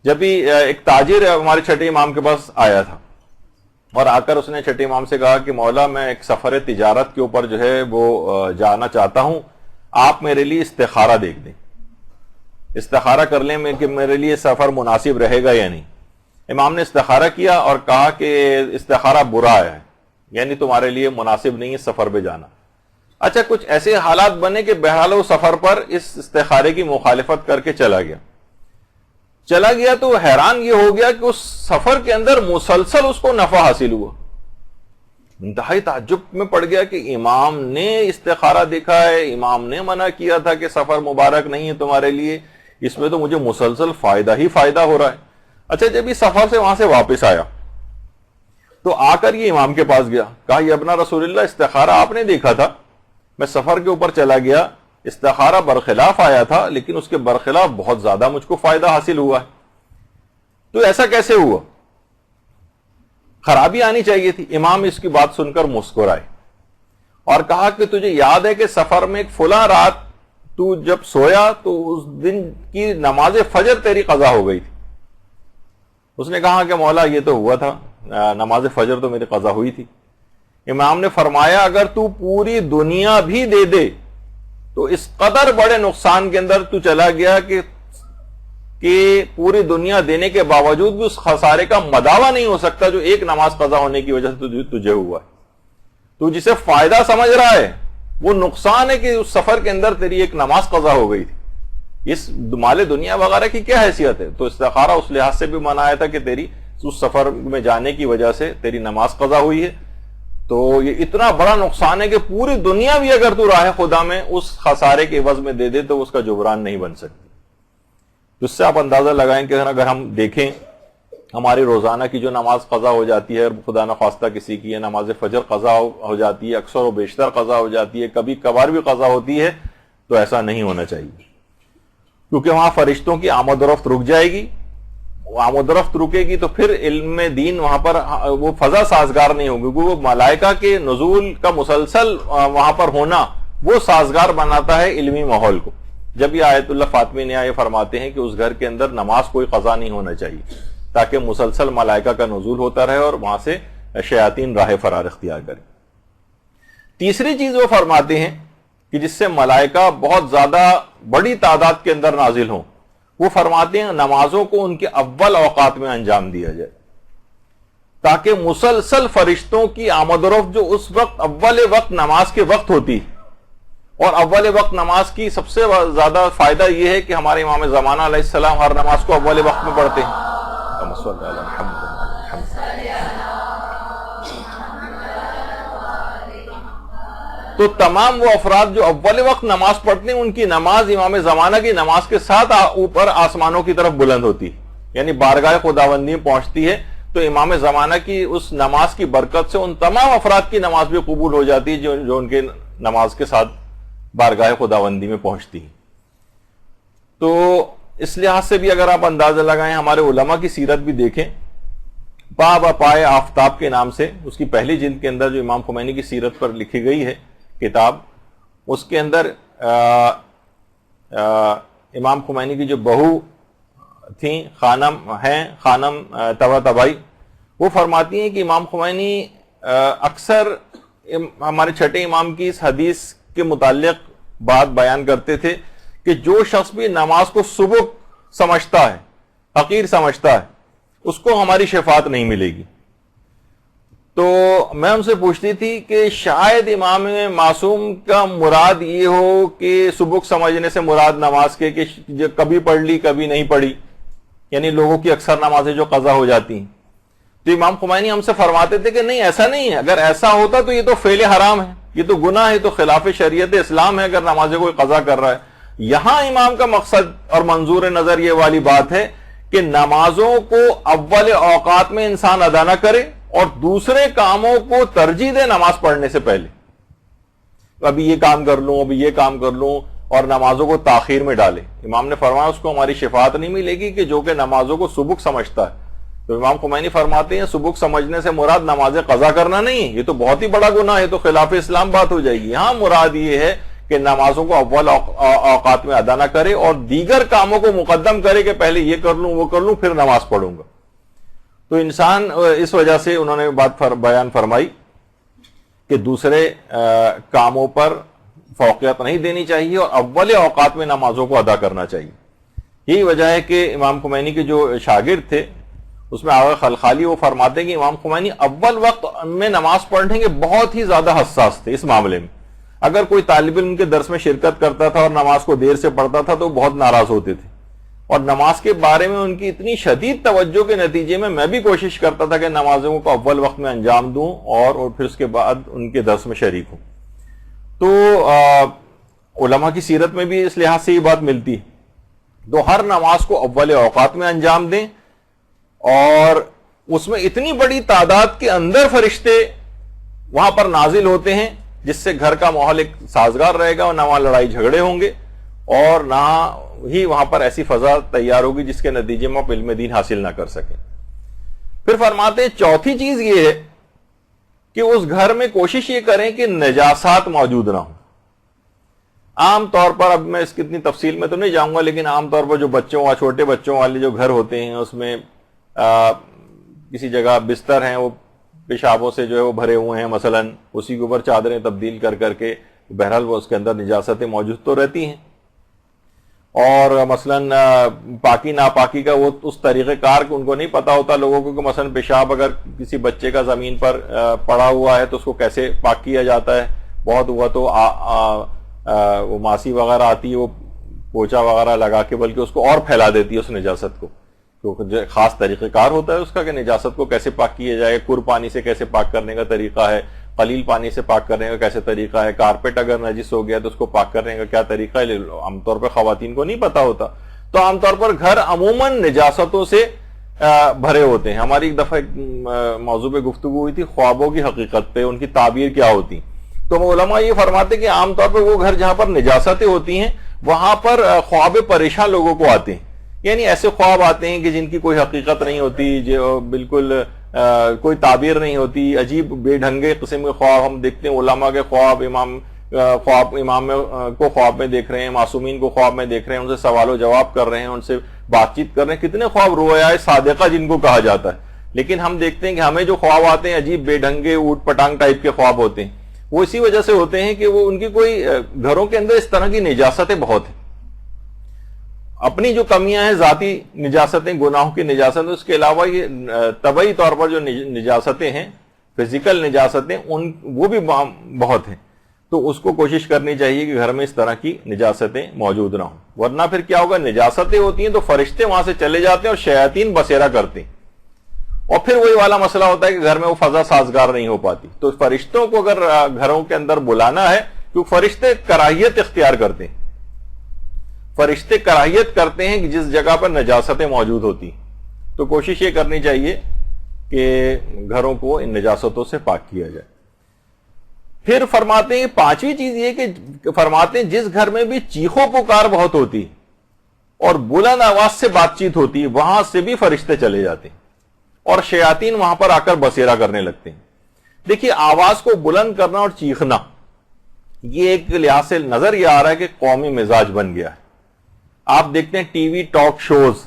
جب بھی ایک تاجر ہمارے چھٹے امام کے پاس آیا تھا اور آ کر اس نے چھٹے امام سے کہا کہ مولا میں ایک سفر تجارت کے اوپر جو ہے وہ جانا چاہتا ہوں، آپ میرے لیے استخارہ دیکھ دیں، استخارہ کر لیں میں کہ میرے لیے سفر مناسب رہے گا یا نہیں۔ امام نے استخارہ کیا اور کہا کہ استخارہ برا ہے، یعنی تمہارے لیے مناسب نہیں ہے سفر پہ جانا۔ اچھا کچھ ایسے حالات بنے کہ بہرحال وہ سفر پر اس استخارے کی مخالفت کر کے چلا گیا تو حیران یہ ہو گیا کہ اس سفر کے اندر مسلسل اس کو نفع حاصل ہوا۔ انتہائی تعجب میں پڑ گیا کہ امام نے استخارہ دیکھا ہے، امام نے منع کیا تھا کہ سفر مبارک نہیں ہے تمہارے لیے، اس میں تو مجھے مسلسل فائدہ ہی فائدہ ہو رہا ہے۔ اچھا جب یہ سفر سے وہاں سے واپس آیا تو آ کر یہ امام کے پاس گیا، کہا یہ ابن رسول اللہ استخارہ آپ نے دیکھا تھا، میں سفر کے اوپر چلا گیا استخارہ برخلاف آیا تھا لیکن اس کے برخلاف بہت زیادہ مجھ کو فائدہ حاصل ہوا ہے. تو ایسا کیسے ہوا؟ خرابی آنی چاہیے تھی. امام اس کی بات سن کر مسکرائے اور کہا کہ تجھے یاد ہے کہ سفر میں ایک فلاں رات تو جب سویا تو اس دن کی نماز فجر تیری قضا ہو گئی تھی. اس نے کہا کہ مولا یہ تو ہوا تھا, نماز فجر تو میری قضا ہوئی تھی. امام نے فرمایا اگر تو پوری دنیا بھی دے دے تو اس قدر بڑے نقصان کے اندر تو چلا گیا کہ پوری دنیا دینے کے باوجود بھی اس خسارے کا مداوع نہیں ہو سکتا جو ایک نماز قضا ہونے کی وجہ سے تجھے ہوا ہے. تو جسے فائدہ سمجھ رہا ہے وہ نقصان ہے کہ اس سفر کے اندر تیری ایک نماز قضا ہو گئی تھی. اس مال دنیا وغیرہ کی کیا حیثیت ہے؟ تو استخارہ اس لحاظ سے بھی منایا تھا کہ تیری اس سفر میں جانے کی وجہ سے تیری نماز قضا ہوئی ہے. تو یہ اتنا بڑا نقصان ہے کہ پوری دنیا بھی اگر تو راہ خدا میں اس خسارے کے عوض میں دے دے تو اس کا جبران نہیں بن سکتی. اس سے آپ اندازہ لگائیں کہ اگر ہم دیکھیں ہماری روزانہ کی جو نماز قضا ہو جاتی ہے, خدا نخواستہ کسی کی ہے نماز فجر قضا ہو جاتی ہے, اکثر و بیشتر قضا ہو جاتی ہے, کبھی کبھار بھی قضا ہوتی ہے, تو ایسا نہیں ہونا چاہیے کیونکہ وہاں فرشتوں کی آمد و رفت رک جائے گی. آمد و رفت رکے گی تو پھر علم دین وہاں پر وہ فضا سازگار نہیں ہوگی, کیونکہ وہ ملائکہ کے نزول کا مسلسل وہاں پر ہونا وہ سازگار بناتا ہے علمی ماحول کو. جب یہ آیت اللہ فاطمی نے یہ فرماتے ہیں کہ اس گھر کے اندر نماز کوئی قضا نہیں ہونا چاہیے تاکہ مسلسل ملائکہ کا نزول ہوتا رہے اور وہاں سے شیاطین راہ فرار اختیار کریں. تیسری چیز وہ فرماتے ہیں کہ جس سے ملائکہ بہت زیادہ بڑی تعداد کے اندر نازل ہوں, وہ فرماتے ہیں نمازوں کو ان کے اول اوقات میں انجام دیا جائے تاکہ مسلسل فرشتوں کی آمد و رفت جو اس وقت اول وقت نماز کے وقت ہوتی, اور اول وقت نماز کی سب سے زیادہ فائدہ یہ ہے کہ ہمارے امام زمانہ علیہ السلام ہر نماز کو اول وقت میں پڑھتے ہیں. تو تمام وہ افراد جو اول وقت نماز پڑھتے ہیں ان کی نماز امام زمانہ کی نماز کے ساتھ اوپر آسمانوں کی طرف بلند ہوتی, یعنی بارگاہ خداوندی میں پہنچتی ہے. تو امام زمانہ کی اس نماز کی برکت سے ان تمام افراد کی نماز بھی قبول ہو جاتی ہے جو ان کے نماز کے ساتھ بارگاہ خداوندی میں پہنچتی ہے. تو اس لحاظ سے بھی اگر آپ اندازہ لگائیں, ہمارے علماء کی سیرت بھی دیکھیں, باب پائے آفتاب کے نام سے اس کی پہلی جلد کے اندر جو امام خمینی کی سیرت پر لکھی گئی ہے کتاب, اس کے اندر امام خمینی کی جو بہو تھیں خانم طباطبائی, وہ فرماتی ہیں کہ امام خمینی اکثر ہمارے چھٹے امام کی اس حدیث کے متعلق بات بیان کرتے تھے کہ جو شخص بھی نماز کو سبک سمجھتا ہے, حقیر سمجھتا ہے, اس کو ہماری شفاعت نہیں ملے گی. تو میں ان سے پوچھتی تھی کہ شاید امام معصوم کا مراد یہ ہو کہ سبک سمجھنے سے مراد نماز کے کہ کبھی پڑھ لی کبھی نہیں پڑھی, یعنی لوگوں کی اکثر نمازیں جو قضا ہو جاتی ہیں. تو امام خمینی ہم سے فرماتے تھے کہ نہیں ایسا نہیں ہے, اگر ایسا ہوتا تو یہ تو فعل حرام ہے, یہ تو گناہ ہے, تو خلاف شریعت اسلام ہے اگر نمازیں کوئی قضا کر رہا ہے. یہاں امام کا مقصد اور منظور نظر یہ والی بات ہے کہ نمازوں کو اول اوقات میں انسان ادا نہ کرے اور دوسرے کاموں کو ترجیح دے نماز پڑھنے سے پہلے. ابھی یہ کام کر لوں, ابھی یہ کام کر لوں, اور نمازوں کو تاخیر میں ڈالے. امام نے فرمایا اس کو ہماری شفاعت نہیں ملے گی کہ جو کہ نمازوں کو سبک سمجھتا ہے. تو امام خمینی فرماتے ہیں سبک سمجھنے سے مراد نمازیں قضا کرنا نہیں ہے, یہ تو بہت ہی بڑا گناہ ہے, تو خلاف اسلام بات ہو جائے گی. یہاں مراد یہ ہے کہ نمازوں کو اول اوقات میں ادا نہ کرے اور دیگر کاموں کو مقدم کرے کہ پہلے یہ کر لوں وہ کر لوں پھر نماز پڑھوں گا. تو انسان اس وجہ سے انہوں نے بات بیان فرمائی کہ دوسرے کاموں پر فوقیت نہیں دینی چاہیے اور اول اوقات میں نمازوں کو ادا کرنا چاہیے. یہی وجہ ہے کہ امام خمینی کے جو شاگرد تھے اس میں آغا خلخالی وہ فرماتے ہیں کہ امام خمینی اول وقت میں نماز پڑھنے کے بہت ہی زیادہ حساس تھے اس معاملے میں. اگر کوئی طالب علم کے درس میں شرکت کرتا تھا اور نماز کو دیر سے پڑھتا تھا تو بہت ناراض ہوتے تھے, اور نماز کے بارے میں ان کی اتنی شدید توجہ کے نتیجے میں بھی کوشش کرتا تھا کہ نمازوں کو اول وقت میں انجام دوں اور پھر اس کے بعد ان کے درس میں شریک ہوں. تو علماء کی سیرت میں بھی اس لحاظ سے یہ بات ملتی ہے. تو ہر نماز کو اول اوقات میں انجام دیں, اور اس میں اتنی بڑی تعداد کے اندر فرشتے وہاں پر نازل ہوتے ہیں جس سے گھر کا ماحول ایک سازگار رہے گا اور نہ وہاں لڑائی جھگڑے ہوں گے اور نہ ہی وہاں پر ایسی فضا تیار ہوگی جس کے نتیجے میں آپ علم دین حاصل نہ کر سکیں۔ پھر فرماتے ہیں چوتھی چیز یہ ہے کہ اس گھر میں کوشش یہ کریں کہ نجاسات موجود نہ ہوں۔ عام طور پر، اب میں اس کی اتنی تفصیل میں تو نہیں جاؤں گا، لیکن عام طور پر جو بچوں یا چھوٹے بچوں والے جو گھر ہوتے ہیں اس میں کسی جگہ بستر ہیں وہ پیشابوں سے جو ہے وہ بھرے ہوئے ہیں، مثلا اسی کے اوپر چادریں تبدیل کر کر کے، بہرحال وہ اس کے اندر نجاستیں موجود تو رہتی ہیں، اور مثلا پاکی ناپاکی کا وہ اس طریقہ کار ان کو نہیں پتا ہوتا لوگوں کو کہ مثلا پیشاب اگر کسی بچے کا زمین پر پڑا ہوا ہے تو اس کو کیسے پاک کیا جاتا ہے، بہت ہوا تو وہ ماسی وغیرہ آتی ہے وہ پوچا وغیرہ لگا کے بلکہ اس کو اور پھیلا دیتی ہے اس نجاست کو، کیونکہ خاص طریقہ کار ہوتا ہے اس کا کہ نجاست کو کیسے پاک کیا جائے، کر پانی سے کیسے پاک کرنے کا طریقہ ہے، قلیل پانی سے پاک کرنے کا کیسے طریقہ ہے، کارپیٹ اگر نجس ہو گیا تو اس کو پاک کرنے کا کیا طریقہ ہے، عام طور پر خواتین کو نہیں پتا ہوتا، تو عام طور پر گھر عموماً نجاستوں سے بھرے ہوتے ہیں۔ ہماری ایک دفعہ ایک موضوع پہ گفتگو ہوئی تھی خوابوں کی حقیقت پہ، ان کی تعبیر کیا ہوتی، تو علماء یہ فرماتے کہ عام طور پر وہ گھر جہاں پر نجاستیں ہوتی ہیں وہاں پر خواب پریشان لوگوں کو آتے ہیں، یعنی ایسے خواب آتے ہیں کہ جن کی کوئی حقیقت نہیں ہوتی، جو بالکل کوئی تعبیر نہیں ہوتی، عجیب بے ڈھنگے قسم کے خواب ہم دیکھتے ہیں، علماء کے خواب، امام کو خواب میں دیکھ رہے ہیں، معصومین کو خواب میں دیکھ رہے ہیں، ان سے سوال و جواب کر رہے ہیں، ان سے بات چیت کر رہے ہیں، کتنے خواب رویا صادقہ جن کو کہا جاتا ہے، لیکن ہم دیکھتے ہیں کہ ہمیں جو خواب آتے ہیں عجیب بے ڈھنگے اوٹ پٹانگ ٹائپ کے خواب ہوتے ہیں، وہ اسی وجہ سے ہوتے ہیں کہ وہ ان کی کوئی گھروں کے اندر اس طرح کی نجاستیں بہت ہیں، اپنی جو کمیاں ہیں ذاتی نجاستیں، گناہوں کی نجاستیں، اس کے علاوہ یہ طبعی طور پر جو نجاستیں ہیں، فزیکل نجاستیں، وہ بھی بہت ہیں، تو اس کو کوشش کرنی چاہیے کہ گھر میں اس طرح کی نجاستیں موجود نہ ہوں، ورنہ پھر کیا ہوگا، نجاستیں ہوتی ہیں تو فرشتے وہاں سے چلے جاتے ہیں اور شیاطین بسیرا کرتے ہیں، اور پھر وہی والا مسئلہ ہوتا ہے کہ گھر میں وہ فضا سازگار نہیں ہو پاتی، تو فرشتوں کو اگر گھروں کے اندر بلانا ہے، کیونکہ فرشتے کراہیت اختیار کرتے ہیں، فرشتے کراہیت کرتے ہیں کہ جس جگہ پر نجاستیں موجود ہوتی، تو کوشش یہ کرنی چاہیے کہ گھروں کو ان نجاستوں سے پاک کیا جائے۔ پھر فرماتے ہیں پانچویں چیز یہ کہ فرماتے ہیں جس گھر میں بھی چیخو پکار بہت ہوتی اور بلند آواز سے بات چیت ہوتی، وہاں سے بھی فرشتے چلے جاتے ہیں اور شیاطین وہاں پر آ کر بسیرا کرنے لگتے ہیں۔ دیکھیے آواز کو بلند کرنا اور چیخنا، یہ ایک لحاظ سے نظر یہ آ رہا ہے کہ قومی مزاج بن گیا ہے۔ آپ دیکھتے ہیں ٹی وی ٹاک شوز،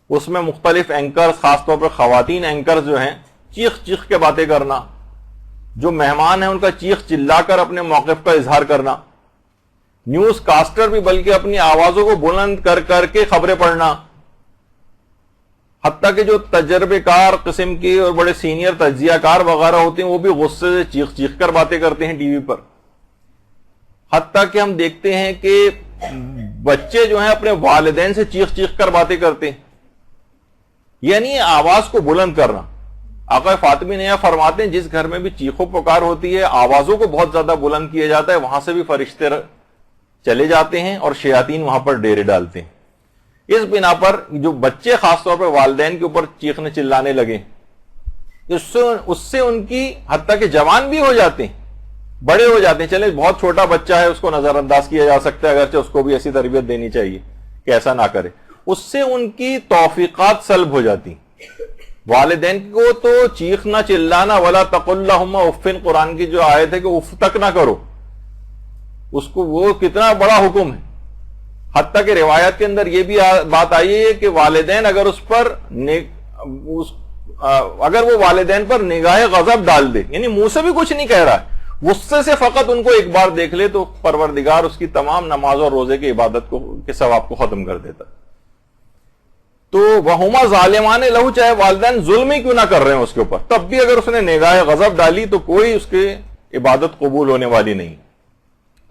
اس میں مختلف اینکرز، خاص طور پر خواتین اینکرز جو ہیں، چیخ چیخ کے باتیں کرنا، جو مہمان ہیں ان کا چیخ چلا کر اپنے موقف کا اظہار کرنا، نیوز کاسٹر بھی بلکہ اپنی آوازوں کو بلند کر کر کے خبریں پڑھنا، حتیٰ کہ جو تجربے کار قسم کی اور بڑے سینئر تجزیہ کار وغیرہ ہوتے ہیں وہ بھی غصے سے چیخ چیخ کر باتیں کرتے ہیں ٹی وی پر، حتیٰ کہ ہم دیکھتے ہیں کہ بچے جو ہیں اپنے والدین سے چیخ چیخ کر باتیں کرتے ہیں، یعنی آواز کو بلند کرنا۔ آقا فاطمی نیا فرماتے ہیں جس گھر میں بھی چیخو پکار ہوتی ہے، آوازوں کو بہت زیادہ بلند کیا جاتا ہے، وہاں سے بھی فرشتے چلے جاتے ہیں اور شیاطین وہاں پر ڈیرے ڈالتے ہیں۔ اس بنا پر جو بچے خاص طور پر والدین کے اوپر چیخنے چلانے لگے، اس سے ان کی حتیٰ کہ جوان بھی ہو جاتے ہیں، بڑے ہو جاتے ہیں، چلے بہت چھوٹا بچہ ہے اس کو نظر انداز کیا جا سکتا ہے، اگرچہ اس کو بھی ایسی تربیت دینی چاہیے کہ ایسا نہ کرے، اس سے ان کی توفیقات سلب ہو جاتی۔ والدین کو تو چیخنا چلانا، ولا تقل لهما اف، قرآن کی جو آیت ہے کہ اف تک نہ کرو، اس کو وہ کتنا بڑا حکم ہے، حتیٰ کہ روایت کے اندر یہ بھی بات آئی ہے کہ والدین اگر اگر وہ والدین پر نگاہ غضب ڈال دے، یعنی منہ سے بھی کچھ نہیں کہہ رہا ہے، غصے سے فقط ان کو ایک بار دیکھ لے، تو پروردگار اس کی تمام نماز اور روزے کی عبادت کے ثواب کو ختم کر دیتا۔ تو وہما ظالمان لہو، چاہے والدین ظلم ہی کیوں نہ کر رہے ہیں اس کے اوپر، تب بھی اگر اس نے نگاہ غضب ڈالی تو کوئی اس کی عبادت قبول ہونے والی نہیں۔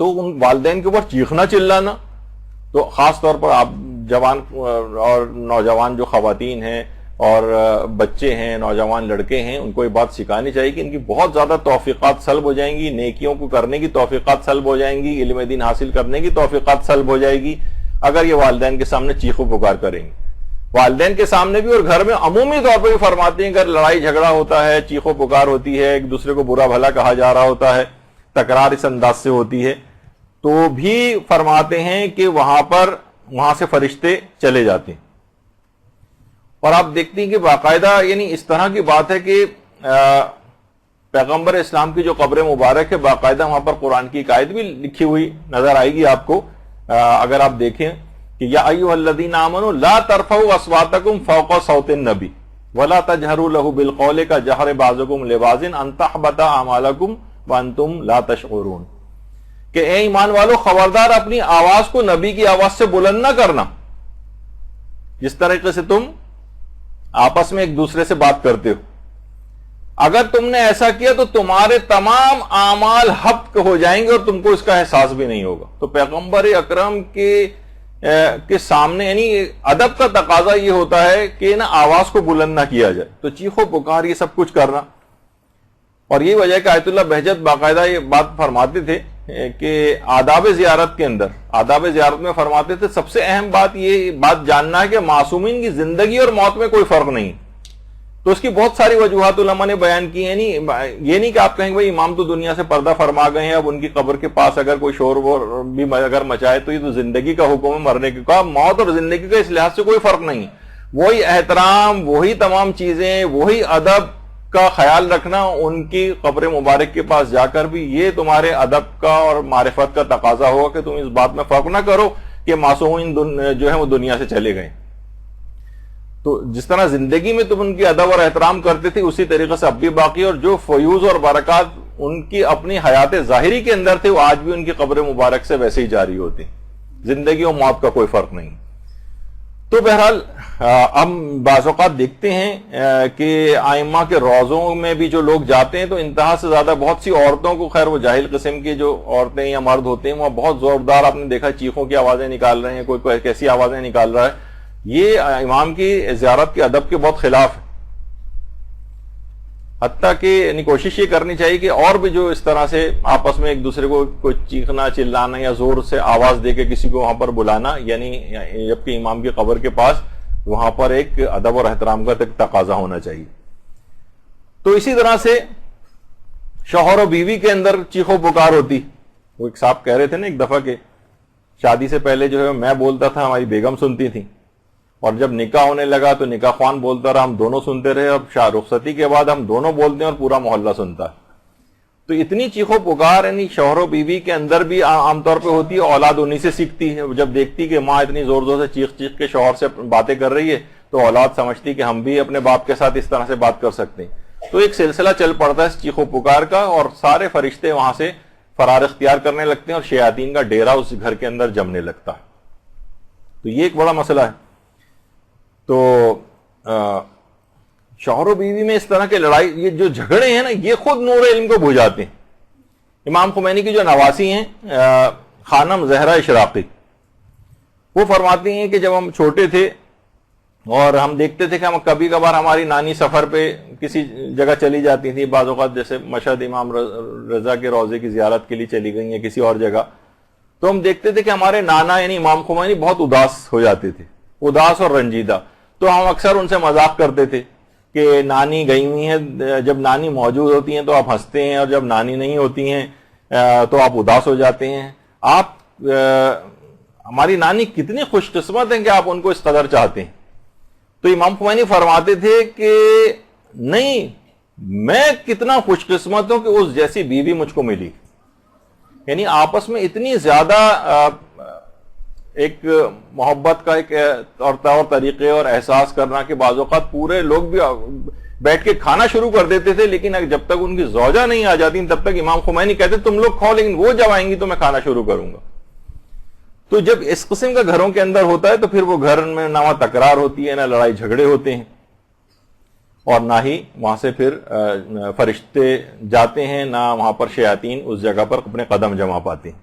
تو ان والدین کے اوپر چیخنا چلانا، تو خاص طور پر آپ جوان اور نوجوان جو خواتین ہیں اور بچے ہیں، نوجوان لڑکے ہیں، ان کو یہ بات سکھانی چاہیے کہ ان کی بہت زیادہ توفیقات سلب ہو جائیں گی، نیکیوں کو کرنے کی توفیقات سلب ہو جائیں گی، علم دین حاصل کرنے کی توفیقات سلب ہو جائے گی اگر یہ والدین کے سامنے چیخو پکار کریں گے۔ والدین کے سامنے بھی اور گھر میں عمومی طور پر بھی فرماتے ہیں اگر لڑائی جھگڑا ہوتا ہے، چیخو پکار ہوتی ہے، ایک دوسرے کو برا بھلا کہا جا رہا ہوتا ہے، تکرار اس انداز سے ہوتی ہے تو بھی فرماتے ہیں کہ وہاں سے فرشتے چلے جاتے ہیں. اور آپ دیکھتے ہیں کہ باقاعدہ یعنی اس طرح کی بات ہے کہ پیغمبر اسلام کی جو قبر مبارک ہے باقاعدہ وہاں پر قرآن کی ایک آیت بھی لکھی ہوئی نظر آئے گی آپ کو اگر آپ دیکھیں کہ یا ایھا الذین آمنوا لا ترفعوا اصواتکم فوق صوت النبی ولا تجهروا له بالقول كجهر بعضکم لبعض ان تحبط اعمالکم وانتم لا تشعرون کہ اے ایمان والو خبردار اپنی آواز کو نبی کی آواز سے بلند نہ کرنا جس طریقے سے تم آپس میں ایک دوسرے سے بات کرتے ہو. اگر تم نے ایسا کیا تو تمہارے تمام اعمال حبط ہو جائیں گے اور تم کو اس کا احساس بھی نہیں ہوگا. تو پیغمبر اکرم کے سامنے یعنی ادب کا تقاضا یہ ہوتا ہے کہ نا آواز کو بلند نہ کیا جائے, تو چیخو پکار یہ سب کچھ کرنا. اور یہ وجہ کہ آیت اللہ بہجت باقاعدہ یہ بات فرماتے تھے کہ آداب زیارت کے اندر آداب زیارت میں فرماتے تھے سب سے اہم بات یہ بات جاننا ہے کہ معصومین کی زندگی اور موت میں کوئی فرق نہیں. تو اس کی بہت ساری وجوہات علماء نے بیان کی ہیں. یہ نہیں کہ آپ کہیں بھائی امام تو دنیا سے پردہ فرما گئے ہیں, اب ان کی قبر کے پاس اگر کوئی شور وور بھی اگر مچائے تو یہ تو زندگی کا حکم ہے, مرنے کا موت اور زندگی کا اس لحاظ سے کوئی فرق نہیں. وہی احترام, وہی تمام چیزیں, وہی ادب کا خیال رکھنا ان کی قبر مبارک کے پاس جا کر بھی یہ تمہارے ادب کا اور معرفت کا تقاضا ہوگا کہ تم اس بات میں فرق نہ کرو کہ معصومین جو ہیں وہ دنیا سے چلے گئے. تو جس طرح زندگی میں تم ان کی ادب اور احترام کرتے تھے اسی طریقے سے اب بھی باقی, اور جو فیوز اور برکات ان کی اپنی حیات ظاہری کے اندر تھے وہ آج بھی ان کی قبر مبارک سے ویسے ہی جاری ہوتے. زندگی اور موت کا کوئی فرق نہیں. تو بہرحال ہم بعض اوقات دیکھتے ہیں کہ ائمہ کے روضوں میں بھی جو لوگ جاتے ہیں تو انتہا سے زیادہ بہت سی عورتوں کو, خیر وہ جاہل قسم کی جو عورتیں یا مرد ہوتے ہیں وہ بہت زوردار آپ نے دیکھا چیخوں کی آوازیں نکال رہے ہیں, کوئی کیسی آوازیں نکال رہا ہے. یہ امام کی زیارت کے ادب کے بہت خلاف ہے. حتیٰ کہ یعنی کوشش یہ کرنی چاہیے کہ اور بھی جو اس طرح سے آپس میں ایک دوسرے کو کوئی چیخنا چلانا یا زور سے آواز دے کے کسی کو وہاں پر بلانا, یعنی جبکہ امام کی قبر کے پاس وہاں پر ایک ادب اور احترام کا تقاضا ہونا چاہیے. تو اسی طرح سے شوہر و بیوی کے اندر چیخو پکار ہوتی. وہ ایک صاحب کہہ رہے تھے نا ایک دفعہ کہ شادی سے پہلے جو ہے میں بولتا تھا ہماری بیگم سنتی تھی, اور جب نکاح ہونے لگا تو نکاح خوان بولتا رہا, ہم دونوں سنتے رہے, اب رخصتی کے بعد ہم دونوں بولتے ہیں اور پورا محلہ سنتا ہے. تو اتنی چیخو پکار یعنی شوہر و بیوی کے اندر بھی عام طور پہ ہوتی ہے. اولاد انہی سے سیکھتی ہے. جب دیکھتی کہ ماں اتنی زور زور سے چیخ چیخ کے شوہر سے باتیں کر رہی ہے تو اولاد سمجھتی کہ ہم بھی اپنے باپ کے ساتھ اس طرح سے بات کر سکتے ہیں. تو ایک سلسلہ چل پڑتا ہے اس چیخو پکار کا, اور سارے فرشتے وہاں سے فرار اختیار کرنے لگتے ہیں اور شیاطین کا ڈیرا اس گھر کے اندر جمنے لگتا ہے. تو یہ ایک بڑا مسئلہ ہے. تو شوہر و بیوی میں اس طرح کے لڑائی, یہ جو جھگڑے ہیں نا, یہ خود نور علم کو بجھاتے ہیں. امام خمینی کی جو نواسی ہیں خانم زہرا اشراقی, وہ فرماتی ہیں کہ جب ہم چھوٹے تھے اور ہم دیکھتے تھے کہ ہم کبھی کبھار ہماری نانی سفر پہ کسی جگہ چلی جاتی تھی, بعض اوقات جیسے مشہد امام رضا کے روضے کی زیارت کے لیے چلی گئی ہیں کسی اور جگہ, تو ہم دیکھتے تھے کہ ہمارے نانا یعنی امام خمینی بہت اداس ہو جاتے تھے, اداس اور رنجیدہ. تو ہم اکثر ان سے مذاق کرتے تھے کہ نانی گئی ہوئی ہیں, جب نانی موجود ہوتی ہیں تو آپ ہنستے ہیں, اور جب نانی نہیں ہوتی ہیں تو آپ اداس ہو جاتے ہیں. آپ ہماری نانی کتنی خوش قسمت ہیں کہ آپ ان کو اس قدر چاہتے ہیں. تو امام خمینی فرماتے تھے کہ نہیں, میں کتنا خوش قسمت ہوں کہ اس جیسی بیوی مجھ کو ملی. یعنی آپس میں اتنی زیادہ ایک محبت کا ایک طور طریقے اور احساس کرنا کہ بعض اوقات پورے لوگ بھی بیٹھ کے کھانا شروع کر دیتے تھے, لیکن جب تک ان کی زوجہ نہیں آ جاتی تب تک امام خمینی کہتے تم لوگ کھاؤ, لیکن وہ جب آئیں گی تو میں کھانا شروع کروں گا. تو جب اس قسم کا گھروں کے اندر ہوتا ہے تو پھر وہ گھر میں نہ وہاں تکرار ہوتی ہے, نہ لڑائی جھگڑے ہوتے ہیں, اور نہ ہی وہاں سے پھر فرشتے جاتے ہیں, نہ وہاں پر شیاطین اس جگہ پر اپنے قدم جما پاتے ہیں.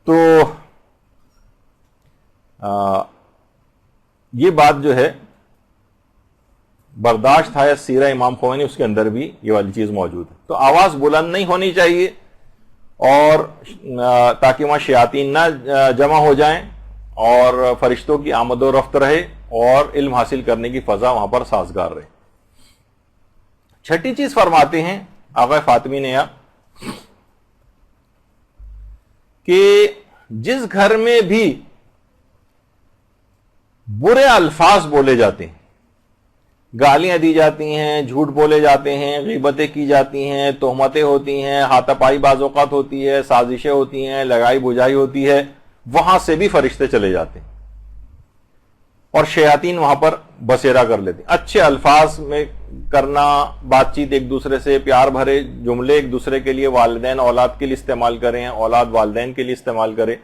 تو یہ بات جو ہے برداشت ہے سیرہ امام خمینی, اس کے اندر بھی یہ والی چیز موجود ہے. تو آواز بلند نہیں ہونی چاہیے, اور تاکہ وہاں شیاطین نہ جمع ہو جائیں اور فرشتوں کی آمد و رفت رہے اور علم حاصل کرنے کی فضا وہاں پر سازگار رہے. چھٹی چیز فرماتے ہیں آقا فاطمی نے کہ جس گھر میں بھی برے الفاظ بولے جاتے ہیں، گالیاں دی جاتی ہیں، جھوٹ بولے جاتے ہیں، غیبتیں کی جاتی ہیں، تہمتیں ہوتی ہیں، ہاتھا پائی بعض اوقات ہوتی ہے، سازشیں ہوتی ہیں، لگائی بجائی ہوتی ہے، وہاں سے بھی فرشتے چلے جاتے ہیں اور شیاطین وہاں پر بسیرا کر لیتے ہیں۔ اچھے الفاظ میں کرنا، بات چیت ایک دوسرے سے، پیار بھرے جملے ایک دوسرے کے لیے، والدین اولاد کے لیے استعمال کریں، اولاد والدین کے لیے استعمال کریں،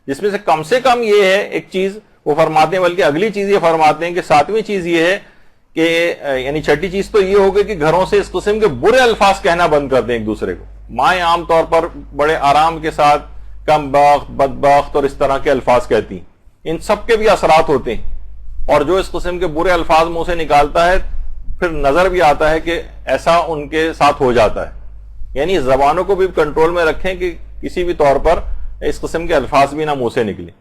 جس میں سے کم یہ ہے ایک چیز وہ فرماتے ہیں، بلکہ اگلی چیز یہ فرماتے ہیں کہ 7ویں چیز یہ ہے کہ یعنی 6ٹھی چیز تو یہ ہوگی کہ گھروں سے اس قسم کے برے الفاظ کہنا بند کر دیں ایک دوسرے کو۔ مائیں عام طور پر بڑے آرام کے ساتھ کم بخت، بدبخت اور اس طرح کے الفاظ کہتی ہیں، ان سب کے بھی اثرات ہوتے ہیں، اور جو اس قسم کے برے الفاظ منہ سے نکالتا ہے پھر نظر بھی آتا ہے کہ ایسا ان کے ساتھ ہو جاتا ہے۔ یعنی زبانوں کو بھی کنٹرول میں رکھیں کہ کسی بھی طور پر اس قسم کے الفاظ بھی نہ منہ سے نکلیں۔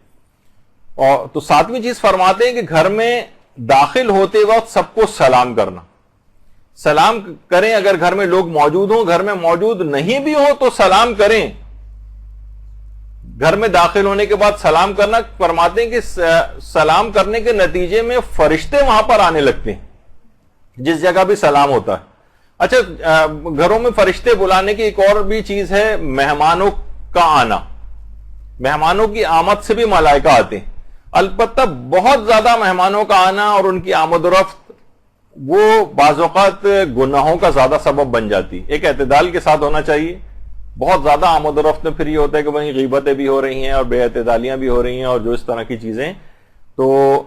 اور تو 7ویں چیز فرماتے ہیں کہ گھر میں داخل ہوتے وقت سب کو سلام کرنا، سلام کریں، اگر گھر میں لوگ موجود ہوں، گھر میں موجود نہیں بھی ہوں تو سلام کریں۔ گھر میں داخل ہونے کے بعد سلام کرنا، فرماتے ہیں کہ سلام کرنے کے نتیجے میں فرشتے وہاں پر آنے لگتے ہیں جس جگہ بھی سلام ہوتا ہے۔ اچھا، گھروں میں فرشتے بلانے کی ایک اور بھی چیز ہے مہمانوں کا آنا، مہمانوں کی آمد سے بھی ملائکہ آتے ہیں، البتہ بہت زیادہ مہمانوں کا آنا اور ان کی آمد و رفت وہ بعض اوقات گناہوں کا زیادہ سبب بن جاتی، ایک اعتدال کے ساتھ ہونا چاہیے۔ بہت زیادہ آمد و رفت میں پھر یہ ہوتا ہے کہ وہیں غیبتیں بھی ہو رہی ہیں اور بے اعتدالیاں بھی ہو رہی ہیں اور جو اس طرح کی چیزیں، تو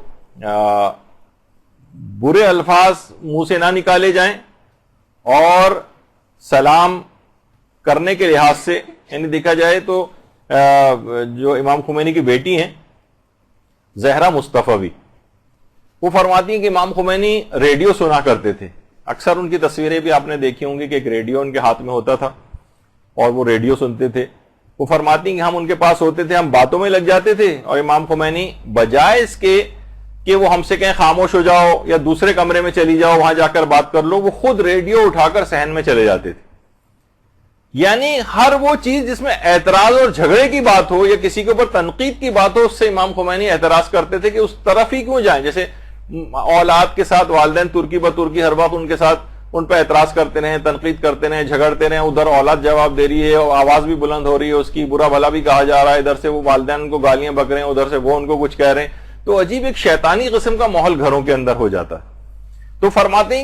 برے الفاظ منہ سے نہ نکالے جائیں، اور سلام کرنے کے لحاظ سے یعنی دیکھا جائے تو جو امام خمینی کی بیٹی ہیں زہرا مصطفی، وہ فرماتی ہیں کہ امام خمینی ریڈیو سنا کرتے تھے، اکثر ان کی تصویریں بھی آپ نے دیکھی ہوں گی کہ ایک ریڈیو ان کے ہاتھ میں ہوتا تھا اور وہ ریڈیو سنتے تھے۔ وہ فرماتی ہیں کہ ہم ان کے پاس ہوتے تھے، ہم باتوں میں لگ جاتے تھے، اور امام خمینی بجائے اس کے کہ وہ ہم سے کہیں خاموش ہو جاؤ یا دوسرے کمرے میں چلی جاؤ وہاں جا کر بات کر لو، وہ خود ریڈیو اٹھا کر صحن میں چلے جاتے تھے۔ یعنی ہر وہ چیز جس میں اعتراض اور جھگڑے کی بات ہو یا کسی کے اوپر تنقید کی بات ہو، اس سے امام خمینی اعتراض کرتے تھے کہ اس طرف ہی کیوں جائیں۔ جیسے اولاد کے ساتھ والدین ترکی بترکی ہر وقت ان کے ساتھ ان پہ اعتراض کرتے رہے، تنقید کرتے رہے، جھگڑتے رہے، ادھر اولاد جواب دے رہی ہے، آواز بھی بلند ہو رہی ہے، اس کی برا بھلا بھی کہا جا رہا ہے، ادھر سے وہ والدین ان کو گالیاں بک رہے ہیں، ادھر سے وہ ان کو کچھ کہہ رہے ہیں، تو عجیب ایک شیطانی قسم کا ماحول گھروں کے اندر ہو جاتا ہے۔ تو فرماتی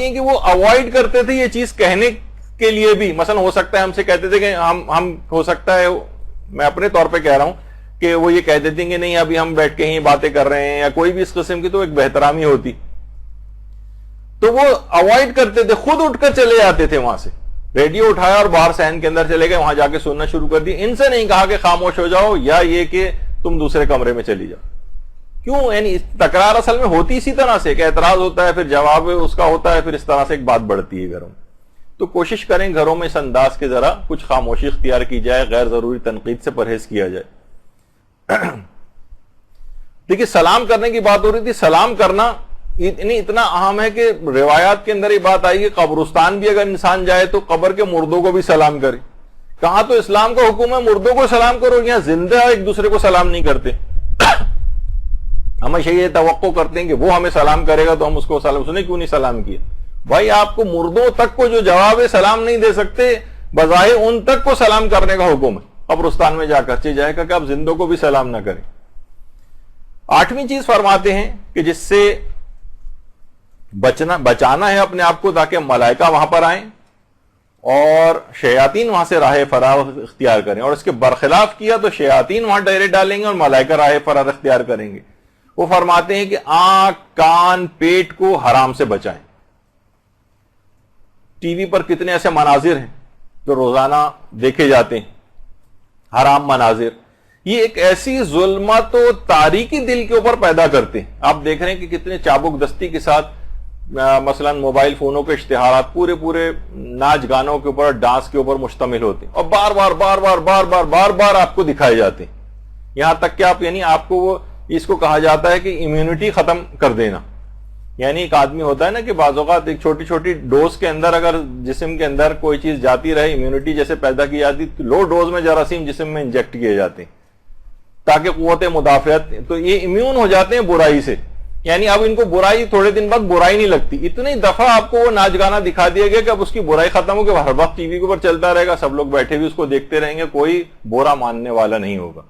ہیں کہ وہ اوائڈ کرتے تھے یہ چیز کہنے کے لیے بھی، مثلا ہو سکتا ہے ہم سے کہتے تھے کہ ہم ہو سکتا ہے، میں اپنے طور پہ کہہ رہا ہوں کہ وہ یہ کہہ دیتے ہیں کہ نہیں ابھی ہم بیٹھ کے ہی باتیں کر رہے ہیں یا کوئی بھی اس قسم کی، تو ایک بہترامی ہوتی، تو وہ اوائڈ کرتے تھے، خود اٹھ کر چلے جاتے تھے وہاں سے، ریڈیو اٹھایا اور باہر صحن کے اندر چلے گئے، وہاں جا کے سننا شروع کر دی۔ ان سے نہیں کہا کہ خاموش ہو جاؤ یا یہ کہ تم دوسرے کمرے میں چلی جاؤ۔ کیوں؟ یعنی تکرار اصل میں ہوتی اسی طرح سے کہ اعتراض ہوتا ہے، پھر جواب اس کا ہوتا ہے، پھر اس طرح سے ایک بات بڑھتی ہے گھروں میں۔ تو کوشش کریں گھروں میں اس انداز کے ذرا کچھ خاموشی اختیار کی جائے، غیر ضروری تنقید سے پرہیز کیا جائے۔ دیکھیے سلام کرنے کی بات ہو رہی تھی، سلام کرنا اتنا اہم ہے کہ روایات کے اندر یہ بات آئی کہ قبرستان بھی اگر انسان جائے تو قبر کے مردوں کو بھی سلام کرے۔ کہاں تو اسلام کا حکم ہے مردوں کو سلام کرو، یہاں زندہ ایک دوسرے کو سلام نہیں کرتے۔ ہمیشہ یہ توقع کرتے ہیں کہ وہ ہمیں سلام کرے گا تو ہم اس کو سلام، اس نے کیوں نہیں سلام کیا؟ بھائی آپ کو مردوں تک کو جو جواب ہے سلام نہیں دے سکتے، بظاہر ان تک کو سلام کرنے کا حکم ہے قبرستان میں جا کر، جائے گا کہ آپ زندوں کو بھی سلام نہ کریں۔ 8ویں چیز فرماتے ہیں کہ جس سے بچانا ہے اپنے آپ کو تاکہ ملائکہ وہاں پر آئیں اور شیاطین وہاں سے راہ فرار اختیار کریں، اور اس کے برخلاف کیا تو شیاطین وہاں ڈیرے ڈالیں گے اور ملائکہ راہ فرار اختیار کریں گے۔ وہ فرماتے ہیں کہ آنکھ، کان، پیٹ کو حرام سے بچائیں۔ ٹی وی پر کتنے ایسے مناظر ہیں جو روزانہ دیکھے جاتے ہیں، حرام مناظر، یہ ایک ایسی ظلمت و تاریکی دل کے اوپر پیدا کرتے ہیں۔ آپ دیکھ رہے ہیں کہ کتنے چابک دستی کے ساتھ مثلا موبائل فونوں کے اشتہارات پورے ناچ گانوں کے اوپر، ڈانس کے اوپر مشتمل ہوتے ہیں اور بار بار آپ کو دکھائے جاتے ہیں، یہاں تک کہ آپ یعنی آپ کو وہ اس کو کہا جاتا ہے کہ امیونٹی ختم کر دینا، یعنی ایک آدمی ہوتا ہے نا کہ بعض اوقات ایک چھوٹی چھوٹی ڈوز کے اندر اگر جسم کے اندر کوئی چیز جاتی رہے، امیونٹی جیسے پیدا کی جاتی، لو ڈوز میں جراثیم جسم میں انجیکٹ کیے جاتے ہیں تاکہ قوت مدافعت، تو یہ امیون ہو جاتے ہیں برائی سے. یعنی اب ان کو برائی تھوڑے دن بعد برائی نہیں لگتی. اتنی دفعہ آپ کو وہ ناچ گانا دکھا دیا گیا کہ اب اس کی برائی ختم ہو کہ ہر وقت ٹی وی کے اوپر چلتا رہے گا، سب لوگ بیٹھے ہوئے اس کو دیکھتے رہیں گے، کوئی برا ماننے والا نہیں ہوگا.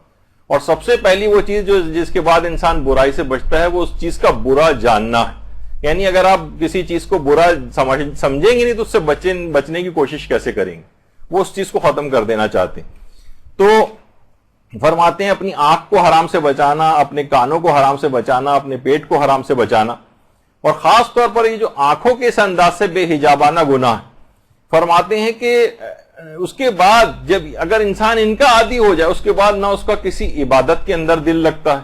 اور سب سے پہلی وہ چیز جس کے بعد انسان برائی سے بچتا ہے وہ اس چیز کا برا جاننا ہے. یعنی اگر آپ کسی چیز کو برا سمجھیں گے نہیں تو اس سے بچنے کی کوشش کیسے کریں گے؟ وہ اس چیز کو ختم کر دینا چاہتے ہیں. تو فرماتے ہیں اپنی آنکھ کو حرام سے بچانا، اپنے کانوں کو حرام سے بچانا، اپنے پیٹ کو حرام سے بچانا، اور خاص طور پر یہ جو آنکھوں کے اس انداز سے بے حجابانہ گناہ، فرماتے ہیں کہ اس کے بعد جب اگر انسان ان کا عادی ہو جائے اس کے بعد نہ اس کا کسی عبادت کے اندر دل لگتا ہے،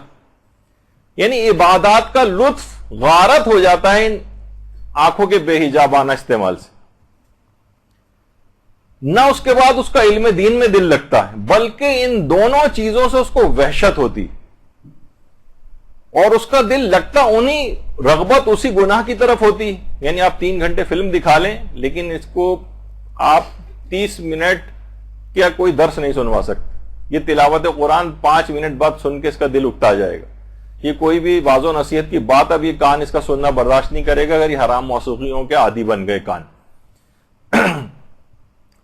یعنی عبادات کا لطف غارت ہو جاتا ہے ان آنکھوں کے بے حجابانہ استعمال سے، نہ اس کے بعد اس کا علم دین میں دل لگتا ہے، بلکہ ان دونوں چیزوں سے اس کو وحشت ہوتی اور اس کا دل لگتا انہی رغبت اسی گناہ کی طرف ہوتی. یعنی آپ 3 گھنٹے فلم دکھا لیں لیکن اس کو آپ 30 منٹ کیا کوئی درس نہیں سنوا سکتے. یہ تلاوت قرآن 5 منٹ بعد سن کے اس کا دل اکتا جائے گا. یہ کوئی بھی واعظ و نصیحت کی بات اب یہ کان اس کا سننا برداشت نہیں کرے گا اگر یہ حرام موسیقیوں کے عادی بن گئے کان.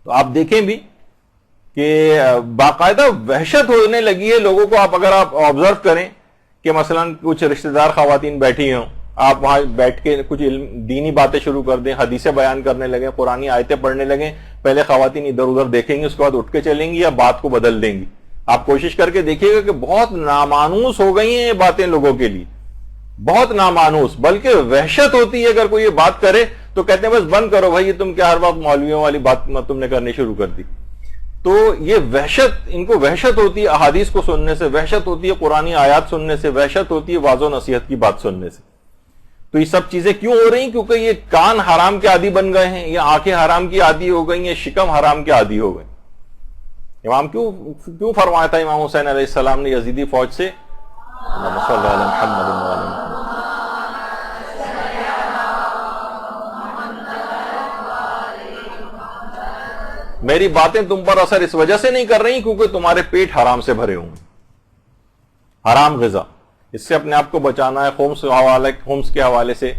تو آپ دیکھیں بھی کہ باقاعدہ وحشت ہونے لگی ہے لوگوں کو. اگر آپ آبزرو کریں کہ مثلا کچھ رشتہ دار خواتین بیٹھی ہوں، آپ وہاں بیٹھ کے کچھ دینی باتیں شروع کر دیں، حدیثیں بیان کرنے لگیں، قرآنی آیتیں پڑھنے لگیں، پہلے خواتین ادھر ادھر دیکھیں گی، اس کے بعد اٹھ کے چلیں گی یا بات کو بدل دیں گی. آپ کوشش کر کے دیکھیے گا کہ بہت نامانوس ہو گئی ہیں یہ باتیں لوگوں کے لیے، بہت نامانوس، بلکہ وحشت ہوتی ہے اگر کوئی یہ بات کرے تو کہتے ہیں بس بند کرو بھائی، تم کیا ہر وقت مولویوں والی بات تم نے کرنی شروع کر دی. تو یہ وحشت، ان کو وحشت ہوتی ہے احادیث کو سننے سے، وحشت ہوتی ہے قرآنی آیات سننے سے، وحشت ہوتی ہے واعظ و نصیحت کی بات سننے سے. تو یہ سب چیزیں کیوں ہو رہی ہیں؟ کیونکہ یہ کان حرام کے عادی بن گئے ہیں، یہ آنکھیں حرام کی عادی ہو گئی ہیں، شکم حرام کے عادی ہو گئے. امام کیوں فرمایا تھا امام حسین علیہ السلام نے یزیدی فوج سے میری باتیں تم پر اثر اس وجہ سے نہیں کر رہی کیونکہ تمہارے پیٹ حرام سے بھرے ہوں، حرام غذا. اس سے اپنے آپ کو بچانا ہے. خمس کے حوالے سے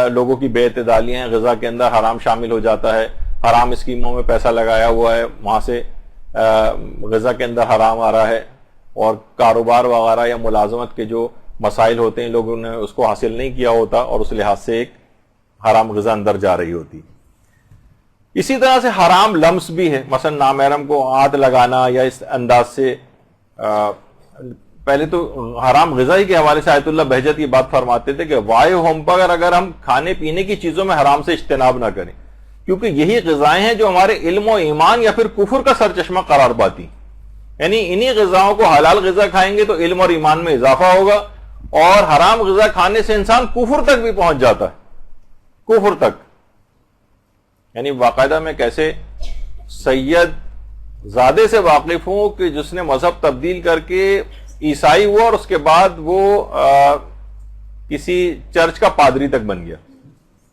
لوگوں کی بے اعتدالی ہیں، غذا کے اندر حرام شامل ہو جاتا ہے، حرام اسکیموں میں پیسہ لگایا ہوا ہے، وہاں سے غذا کے اندر حرام آ رہا ہے، اور کاروبار وغیرہ یا ملازمت کے جو مسائل ہوتے ہیں لوگوں نے اس کو حاصل نہیں کیا ہوتا اور اس لحاظ سے ایک حرام غذا اندر جا رہی ہوتی. اسی طرح سے حرام لمس بھی ہے، مثلا نامحرم کو ہاتھ لگانا یا اس انداز سے. پہلے تو حرام غذائی کے حوالے سے آیت اللہ بہجت کی بات فرماتے تھے کہ وائے ہوم پر اگر ہم کھانے پینے کی چیزوں میں حرام سے اجتناب نہ کریں، کیونکہ یہی غذائیں ہیں جو ہمارے علم و ایمان یا پھر کفر کا سرچشمہ قرار پاتی. یعنی انہی غذاؤں کو حلال غذا کھائیں گے تو علم اور ایمان میں اضافہ ہوگا، اور حرام غذا کھانے سے انسان کفر تک بھی پہنچ جاتا ہے، کفر تک. یعنی باقاعدہ میں کیسے سید زادے سے واقف ہوں کہ جس نے مذہب تبدیل کر کے عیسائی ہوا اور اس کے بعد وہ کسی چرچ کا پادری تک بن گیا،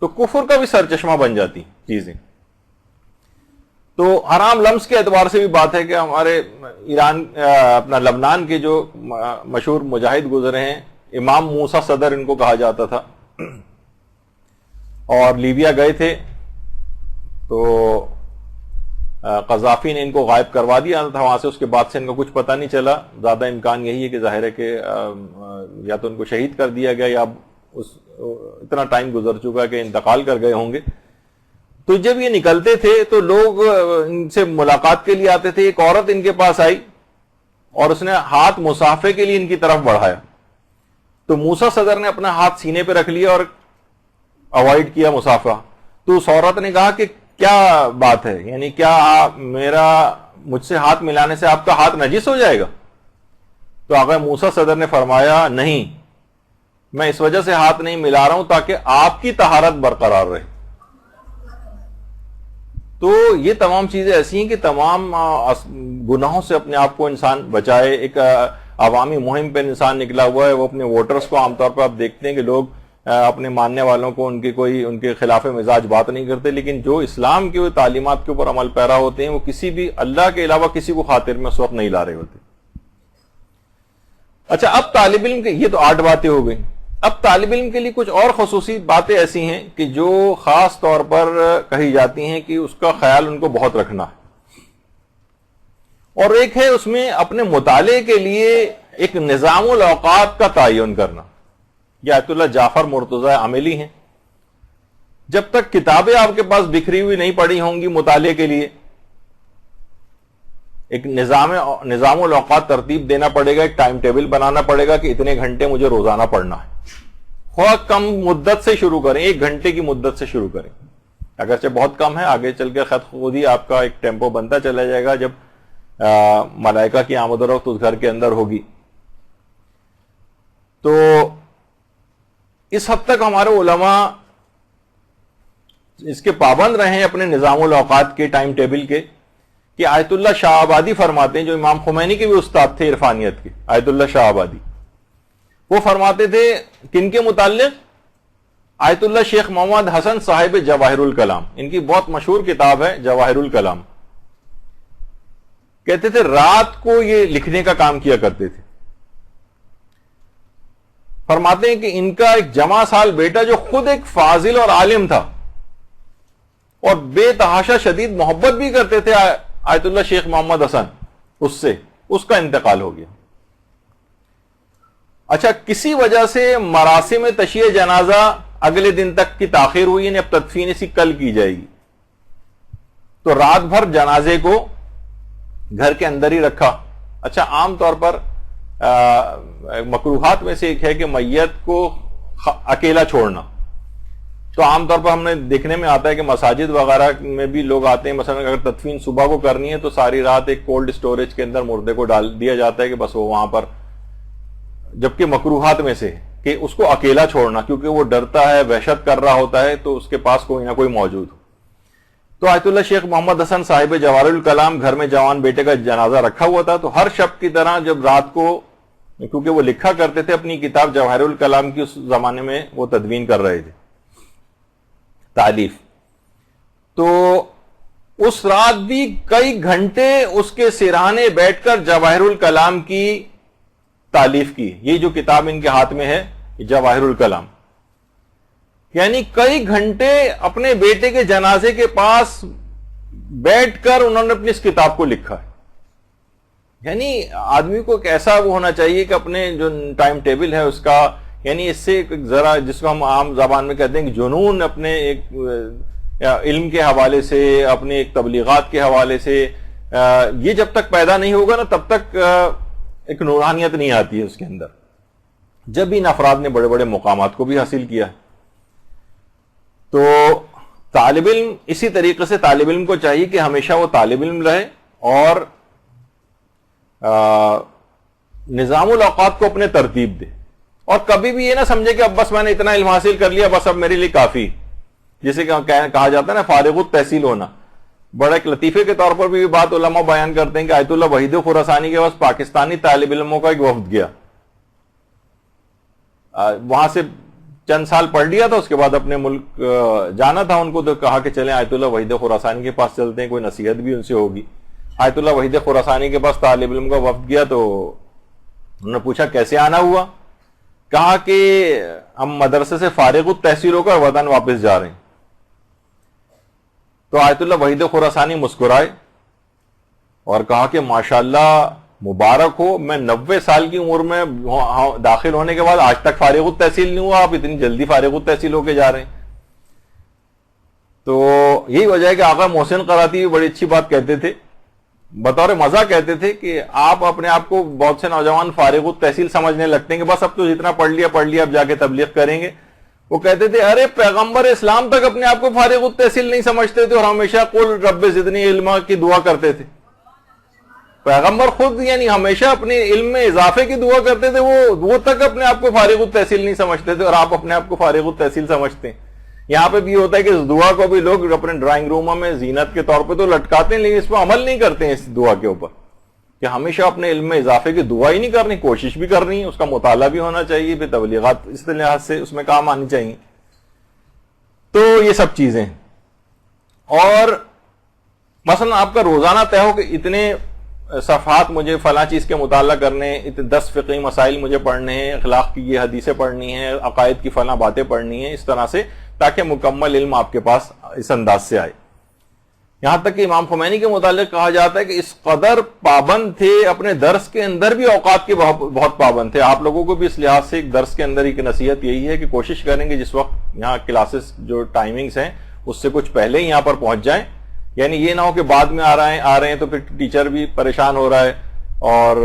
تو کفر کا بھی سرچشمہ بن جاتی چیزیں. تو حرام لمس کے اعتبار سے بھی بات ہے کہ ہمارے ایران اپنا لبنان کے جو مشہور مجاہد گزرے ہیں، امام موسیٰ صدر ان کو کہا جاتا تھا، اور لیبیا گئے تھے تو قذافی نے ان کو غائب کروا دیا تھا وہاں سے. اس کے بعد سے ان کو کچھ پتہ نہیں چلا. زیادہ امکان یہی ہے کہ ظاہر ہے کہ یا تو ان کو شہید کر دیا گیا یا اتنا ٹائم گزر چکا کہ انتقال کر گئے ہوں گے. تو جب یہ نکلتے تھے تو لوگ ان سے ملاقات کے لیے آتے تھے. ایک عورت ان کے پاس آئی اور اس نے ہاتھ مصافحے کے لیے ان کی طرف بڑھایا، تو موسیٰ صدر نے اپنا ہاتھ سینے پہ رکھ لیا اور اوائڈ کیا مصافحہ. تو اس عورت نے کہا کہ کیا بات ہے، یعنی کیا مجھ سے ہاتھ ملانے سے آپ کا ہاتھ نجس ہو جائے گا؟ تو آقا موسیٰ صدر نے فرمایا نہیں، میں اس وجہ سے ہاتھ نہیں ملا رہا ہوں تاکہ آپ کی طہارت برقرار رہے. تو یہ تمام چیزیں ایسی ہیں کہ تمام گناہوں سے اپنے آپ کو انسان بچائے. ایک عوامی مہم پہ انسان نکلا ہوا ہے، وہ اپنے ووٹرز کو عام طور پر آپ دیکھتے ہیں کہ لوگ اپنے ماننے والوں کو ان کے خلاف مزاج بات نہیں کرتے، لیکن جو اسلام کی تعلیمات کے اوپر عمل پیرا ہوتے ہیں وہ کسی بھی اللہ کے علاوہ کسی کو خاطر میں اس وقت نہیں لا رہے ہوتے۔ اچھا، اب طالب علم کے یہ تو 8 باتیں ہو گئی۔ اب طالب علم کے لیے کچھ اور خصوصی باتیں ایسی ہیں کہ جو خاص طور پر کہی جاتی ہیں کہ اس کا خیال ان کو بہت رکھنا ہے، اور ایک ہے اس میں اپنے مطالعے کے لیے ایک نظام الاوقات کا تعین کرنا۔ یہ آیت اللہ جعفر مرتضی عملی ہیں، جب تک کتابیں آپ کے پاس بکھری ہوئی نہیں پڑی ہوں گی مطالعے کے لیے، ایک نظام الاوقات ترتیب دینا پڑے گا، ایک ٹائم ٹیبل بنانا پڑے گا کہ اتنے گھنٹے مجھے روزانہ پڑھنا ہے۔ خواہ کم مدت سے شروع کریں، 1 گھنٹے کی مدت سے شروع کریں، اگرچہ بہت کم ہے، آگے چل کے خود ہی آپ کا ایک ٹیمپو بنتا چلا جائے گا جب ملائکہ کی آمد و رفت اس گھر کے اندر ہوگی۔ تو اس حد تک ہمارے علماء اس کے پابند رہے ہیں اپنے نظام الاوقات کے، ٹائم ٹیبل کے، کہ آیت اللہ شاہ آبادی فرماتے ہیں، جو امام خمینی کے بھی استاد تھے عرفانیت کے، آیت اللہ شاہ آبادی، وہ فرماتے تھے کن کے متعلق؟ آیت اللہ شیخ محمد حسن صاحب جواہر الکلام، ان کی بہت مشہور کتاب ہے جواہر الکلام۔ کہتے تھے رات کو یہ لکھنے کا کام کیا کرتے تھے۔ فرماتے ہیں کہ ان کا ایک جمع سال بیٹا جو خود ایک فاضل اور عالم تھا اور بے تحاشا شدید محبت بھی کرتے تھے آیت اللہ شیخ محمد حسن، اس کا انتقال ہو گیا۔ اچھا، کسی وجہ سے مراسم تشییع جنازہ اگلے دن تک کی تاخیر ہوئی، یعنی اب تدفین اسی کل کی جائے گی، تو رات بھر جنازے کو گھر کے اندر ہی رکھا۔ اچھا، عام طور پر مکروہات میں سے ایک ہے کہ میت کو اکیلا چھوڑنا، تو عام طور پر ہم نے دیکھنے میں آتا ہے کہ مساجد وغیرہ میں بھی لوگ آتے ہیں، مثلا اگر تدفین صبح کو کرنی ہے تو ساری رات ایک کولڈ سٹوریج کے اندر مردے کو ڈال دیا جاتا ہے کہ بس وہ وہاں پر، جبکہ مکروہات میں سے کہ اس کو اکیلا چھوڑنا، کیونکہ وہ ڈرتا ہے، وحشت کر رہا ہوتا ہے، تو اس کے پاس کوئی نہ کوئی موجود ہو۔ تو آیت اللہ شیخ محمد حسن صاحب جواہر الکلام گھر میں جوان بیٹے کا جنازہ رکھا ہوا تھا، تو ہر شب کی طرح جب رات کو، کیونکہ وہ لکھا کرتے تھے اپنی کتاب جواہر الکلام کی، اس زمانے میں وہ تدوین کر رہے تھے، تالیف، تو اس رات بھی کئی گھنٹے اس کے سرہانے بیٹھ کر جواہر الکلام کی تالیف کی۔ یہ جو کتاب ان کے ہاتھ میں ہے جواہر الکلام، یعنی کئی گھنٹے اپنے بیٹے کے جنازے کے پاس بیٹھ کر انہوں نے اپنی اس کتاب کو لکھا ہے۔ یعنی آدمی کو ایسا وہ ہونا چاہیے کہ اپنے جو ٹائم ٹیبل ہے اس کا، یعنی اس سے ذرا، جس کو ہم عام زبان میں کہتے ہیں کہ جنون، اپنے ایک علم کے حوالے سے، اپنے ایک تبلیغات کے حوالے سے، یہ جب تک پیدا نہیں ہوگا نا تب تک ایک نورانیت نہیں آتی ہے اس کے اندر۔ جب ان افراد نے بڑے بڑے مقامات کو بھی حاصل کیا ہے، تو طالب علم اسی طریقے سے طالب علم کو چاہیے کہ ہمیشہ وہ طالب علم رہے اور نظام الاوقات کو اپنے ترتیب دے، اور کبھی بھی یہ نہ سمجھے کہ اب بس میں نے اتنا علم حاصل کر لیا، بس اب میرے لیے کافی، جسے کہا جاتا ہے نا فارغ التحصیل ہونا۔ بڑا ایک لطیفے کے طور پر بھی بات علماء بیان کرتے ہیں کہ آیت اللہ وحید خراسانی کے پاس پاکستانی طالب علموں کا ایک وفد گیا، وہاں سے چند سال پڑھ لیا تھا، اس کے بعد اپنے ملک جانا تھا ان کو، تو کہا کہ چلیں آیت اللہ وحید خراسانی کے پاس چلتے ہیں، کوئی نصیحت بھی ان سے ہوگی۔ آیت اللہ وحید خراسانی کے پاس طالب علم کا وفد گیا، تو انہوں نے پوچھا کیسے آنا ہوا؟ کہا کہ ہم مدرسے سے فارغ التحصیل ہو کر وطن واپس جا رہے ہیں۔ تو آیت اللہ وحید خراسانی مسکرائے اور کہا کہ ماشاءاللہ مبارک ہو، میں 90 سال کی عمر میں داخل ہونے کے بعد آج تک فارغ التحصیل نہیں ہوا، آپ اتنی جلدی فارغ التحصیل ہو کے جا رہے ہیں۔ تو یہی وجہ ہے کہ آقا محسن قراتی بھی بڑی اچھی بات کہتے تھے، بطور مزہ کہتے تھے کہ آپ اپنے آپ کو، بہت سے نوجوان فارغ التحصیل سمجھنے لگتے ہیں کہ بس اب تو جتنا پڑھ لیا اب جا کے تبلیغ کریں گے۔ وہ کہتے تھے ارے پیغمبر اسلام تک اپنے آپ کو فارغ التحصیل نہیں سمجھتے تھے اور ہمیشہ قل رب زدنی علما کی دعا کرتے تھے۔ پیغمبر خود یعنی ہمیشہ اپنے علم میں اضافے کی دعا کرتے تھے، وہ تک اپنے آپ کو فارغ التحصیل نہیں سمجھتے تھے، اور آپ اپنے آپ کو فارغ التحصیل سمجھتے ہیں۔ یہاں پہ بھی ہوتا ہے کہ اس دعا کو بھی لوگ اپنے ڈرائنگ روموں میں زینت کے طور پہ تو لٹکاتے ہیں، لیکن اس پہ عمل نہیں کرتے ہیں، اس دعا کے اوپر کہ ہمیشہ اپنے علم میں اضافے کی دعا ہی نہیں کرنی، کوشش بھی کرنی ہے، اس کا مطالعہ بھی ہونا چاہیے، پھر تبلیغات اس لحاظ سے اس میں کام آنی چاہیے. تو یہ سب چیزیں. اور مثلا آپ کا روزانہ طے ہو کہ اتنے صفحات مجھے فلاں چیز کے مطالعہ کرنے، 10 فقہی مسائل مجھے پڑھنے ہیں، اخلاق کی یہ حدیثیں پڑھنی ہیں، عقائد کی فلاں باتیں پڑھنی ہیں، اس طرح سے، تاکہ مکمل علم آپ کے پاس اس انداز سے آئے. یہاں تک کہ امام خمینی کے متعلق کہا جاتا ہے کہ اس قدر پابند تھے، اپنے درس کے اندر بھی اوقات کے بہت پابند تھے. آپ لوگوں کو بھی اس لحاظ سے ایک درس کے اندر ایک نصیحت یہی ہے کہ کوشش کریں گے جس وقت یہاں کلاسز جو ٹائمنگز ہیں اس سے کچھ پہلے ہی یہاں پر پہنچ جائیں. یعنی یہ نہ ہو کہ بعد میں آ رہے ہیں تو پھر ٹیچر بھی پریشان ہو رہا ہے اور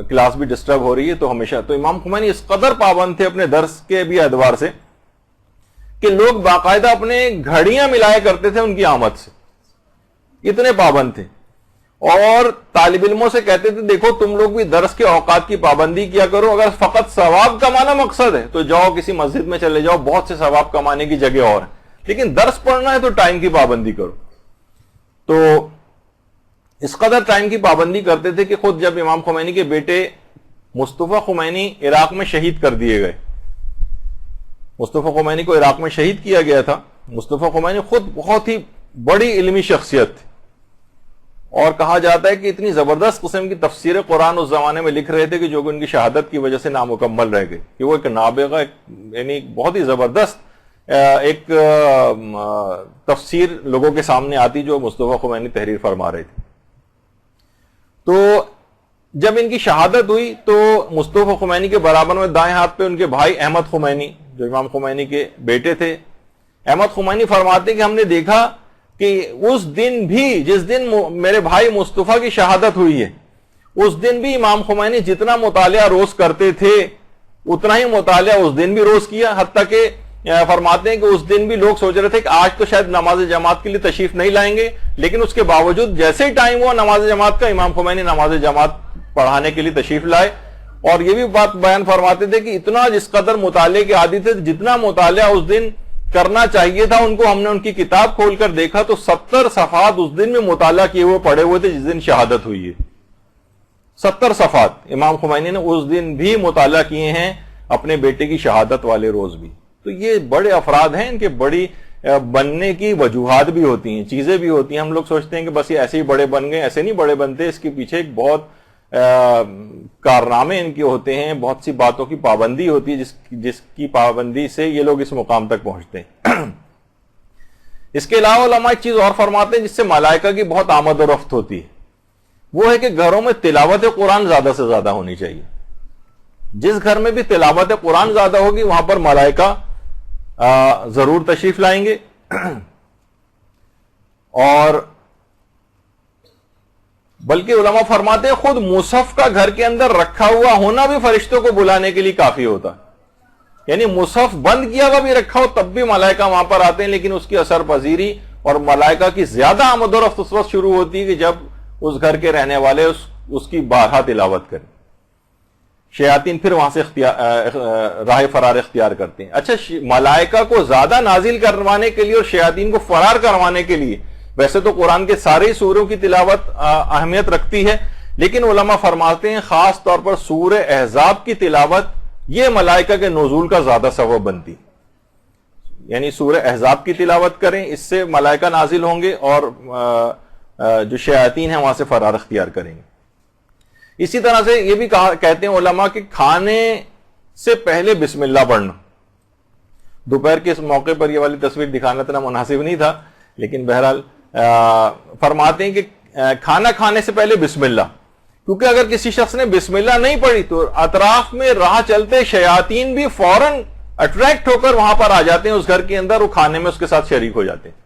کلاس بھی ڈسٹرب ہو رہی ہے. تو ہمیشہ تو امام خمینی اس قدر پابند تھے اپنے درس کے بھی اعتبار سے کہ لوگ باقاعدہ اپنے گھڑیاں ملایا کرتے تھے ان کی آمد سے، اتنے پابند تھے. اور طالب علموں سے کہتے تھے دیکھو تم لوگ بھی درس کے اوقات کی پابندی کیا کرو، اگر فقط ثواب کمانا مقصد ہے تو جاؤ کسی مسجد میں چلے جاؤ، بہت سے ثواب کمانے کی جگہ اور ہیں، لیکن درس پڑھنا ہے تو ٹائم کی پابندی کرو. تو اس قدر ٹائم کی پابندی کرتے تھے کہ خود جب امام خمینی کے بیٹے مصطفیٰ خمینی عراق میں شہید کر دیے گئے، مصطفیٰ خمینی کو عراق میں شہید کیا گیا تھا. مصطفیٰ خمینی خود بہت ہی بڑی علمی شخصیت تھی، اور کہا جاتا ہے کہ اتنی زبردست قسم کی تفسیر قرآن اس زمانے میں لکھ رہے تھے کہ جو ان کی شہادت کی وجہ سے نامکمل رہ گئی، کہ وہ ایک نابغہ، یعنی بہت ہی زبردست ایک تفسیر لوگوں کے سامنے آتی جو مصطفیٰ خمینی تحریر فرما رہے تھے. تو جب ان کی شہادت ہوئی تو مصطفیٰ خمینی کے برابر میں دائیں ہاتھ پہ ان کے بھائی احمد خمینی جو امام خمینی کے بیٹے تھے، احمد خمینی فرماتے کہ ہم نے دیکھا کہ اس دن بھی، جس دن میرے بھائی مصطفیٰ کی شہادت ہوئی ہے، اس دن بھی امام خمینی جتنا مطالعہ روز کرتے تھے اتنا ہی مطالعہ اس دن بھی روز کیا. حتیٰ کہ فرماتے ہیں کہ اس دن بھی لوگ سوچ رہے تھے کہ آج تو شاید نماز جماعت کے لیے تشریف نہیں لائیں گے، لیکن اس کے باوجود جیسے ہی ٹائم ہوا نماز جماعت کا، امام خمینی نماز جماعت پڑھانے کے لیے تشریف لائے. اور یہ بھی بات بیان فرماتے تھے کہ اتنا جس قدر مطالعے کے عادی تھے، جتنا مطالعہ اس دن کرنا چاہیے تھا ان کو، ہم نے ان کی کتاب کھول کر دیکھا تو 70 صفحات اس دن میں مطالعہ کیے ہوئے پڑے ہوئے تھے جس دن شہادت ہوئی ہے. 70 صفحات امام خمینی نے اس دن بھی مطالعہ کیے ہیں، اپنے بیٹے کی شہادت والے روز بھی. تو یہ بڑے افراد ہیں، ان کے بڑی بننے کی وجوہات بھی ہوتی ہیں، چیزیں بھی ہوتی ہیں. ہم لوگ سوچتے ہیں کہ بس یہ ایسے ہی بڑے بن گئے، ایسے نہیں بڑے بنتے، اس کے پیچھے ایک بہت کارنامے ان کے ہوتے ہیں، بہت سی باتوں کی پابندی ہوتی ہے جس کی پابندی سے یہ لوگ اس مقام تک پہنچتے ہیں. اس کے علاوہ علماء ایک چیز اور فرماتے ہیں جس سے ملائکہ کی بہت آمد و رفت ہوتی ہے، وہ ہے کہ گھروں میں تلاوت قرآن زیادہ سے زیادہ ہونی چاہیے. جس گھر میں بھی تلاوت قرآن زیادہ ہوگی وہاں پر ملائکہ ضرور تشریف لائیں گے. اور بلکہ علماء فرماتے ہیں خود مصحف کا گھر کے اندر رکھا ہوا ہونا بھی فرشتوں کو بلانے کے لیے کافی ہوتا ہے. یعنی مصحف بند کیا ہوا بھی رکھا ہو تب بھی ملائکہ وہاں پر آتے ہیں، لیکن اس کی اثر پذیری اور ملائکہ کی زیادہ آمد و رفت اس وقت شروع ہوتی ہے کہ جب اس گھر کے رہنے والے اس کی بارہا تلاوت کریں. شیاطین پھر وہاں سے راہ فرار اختیار کرتے ہیں. اچھا، ملائکہ کو زیادہ نازل کروانے کے لیے اور شیاطین کو فرار کروانے کے لیے ویسے تو قرآن کے سارے سوروں کی تلاوت اہمیت رکھتی ہے، لیکن علماء فرماتے ہیں خاص طور پر سورہ احزاب کی تلاوت یہ ملائکہ کے نزول کا زیادہ سبب بنتی. یعنی سورہ احزاب کی تلاوت کریں، اس سے ملائکہ نازل ہوں گے اور جو شیاطین ہیں وہاں سے فرار اختیار کریں گے. اسی طرح سے یہ بھی کہتے ہیں علماء کہ کھانے سے پہلے بسم اللہ پڑھنا. دوپہر کے اس موقع پر یہ والی تصویر دکھانا اتنا مناسب نہیں تھا، لیکن بہرحال فرماتے ہیں کہ کھانا کھانے سے پہلے بسم اللہ، کیونکہ اگر کسی شخص نے بسم اللہ نہیں پڑھی تو اطراف میں راہ چلتے شیاطین بھی فوراً اٹریکٹ ہو کر وہاں پر آ جاتے ہیں اس گھر کے اندر، وہ کھانے میں اس کے ساتھ شریک ہو جاتے ہیں.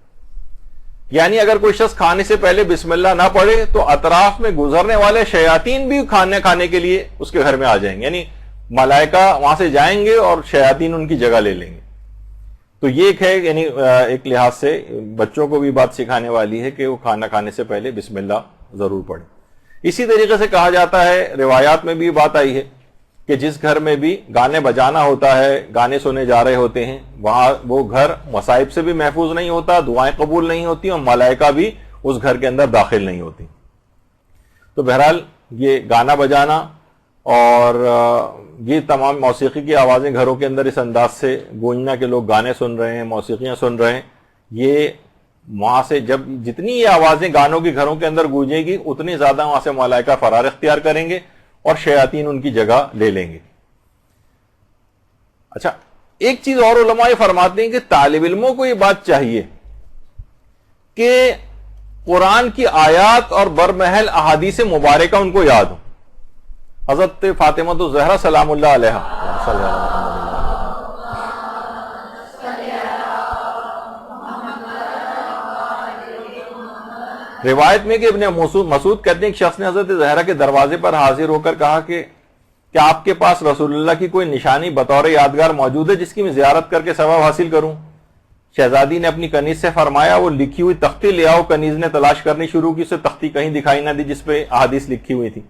یعنی اگر کوئی شخص کھانے سے پہلے بسم اللہ نہ پڑھے تو اطراف میں گزرنے والے شیاطین بھی کھانے کے لیے اس کے گھر میں آ جائیں گے. یعنی ملائکہ وہاں سے جائیں گے اور شیاطین ان کی جگہ لے لیں گے. تو یہ ایک ہے، یعنی ایک لحاظ سے بچوں کو بھی بات سکھانے والی ہے کہ وہ کھانا کھانے سے پہلے بسم اللہ ضرور پڑھیں. اسی طریقے سے کہا جاتا ہے، روایات میں بھی بات آئی ہے کہ جس گھر میں بھی گانے بجانا ہوتا ہے، گانے سنے جا رہے ہوتے ہیں، وہاں وہ گھر مصائب سے بھی محفوظ نہیں ہوتا، دعائیں قبول نہیں ہوتی اور ملائکہ بھی اس گھر کے اندر داخل نہیں ہوتی. تو بہرحال یہ گانا بجانا اور یہ تمام موسیقی کی آوازیں گھروں کے اندر اس انداز سے گونجنا کہ لوگ گانے سن رہے ہیں، موسیقیاں سن رہے ہیں، یہ وہاں سے جب جتنی یہ آوازیں گانوں کی گھروں کے اندر گونجے گی اتنی زیادہ وہاں سے ملائکہ فرار اختیار کریں گے اور شیاطین ان کی جگہ لے لیں گے۔ اچھا، ایک چیز اور علماء فرماتے ہیں کہ طالب علموں کو یہ بات چاہیے کہ قرآن کی آیات اور برمحل احادیث مبارکہ ان کو یاد ہو۔ حضرت فاطمہ الزہرا سلام اللہ علیہا روایت میں کہ ابن مسعود کہتے ہیں ایک شخص نے حضرت زہرا کے دروازے پر حاضر ہو کر کہا کہ کیا آپ کے پاس رسول اللہ کی کوئی نشانی بطور یادگار موجود ہے جس کی میں زیارت کر کے ثواب حاصل کروں؟ شہزادی نے اپنی کنیز سے فرمایا وہ لکھی ہوئی تختی لے آؤ۔ کنیز نے تلاش کرنی شروع کی، اسے تختی کہیں دکھائی نہ دی جس پہ احادیث لکھی ہوئی تھی۔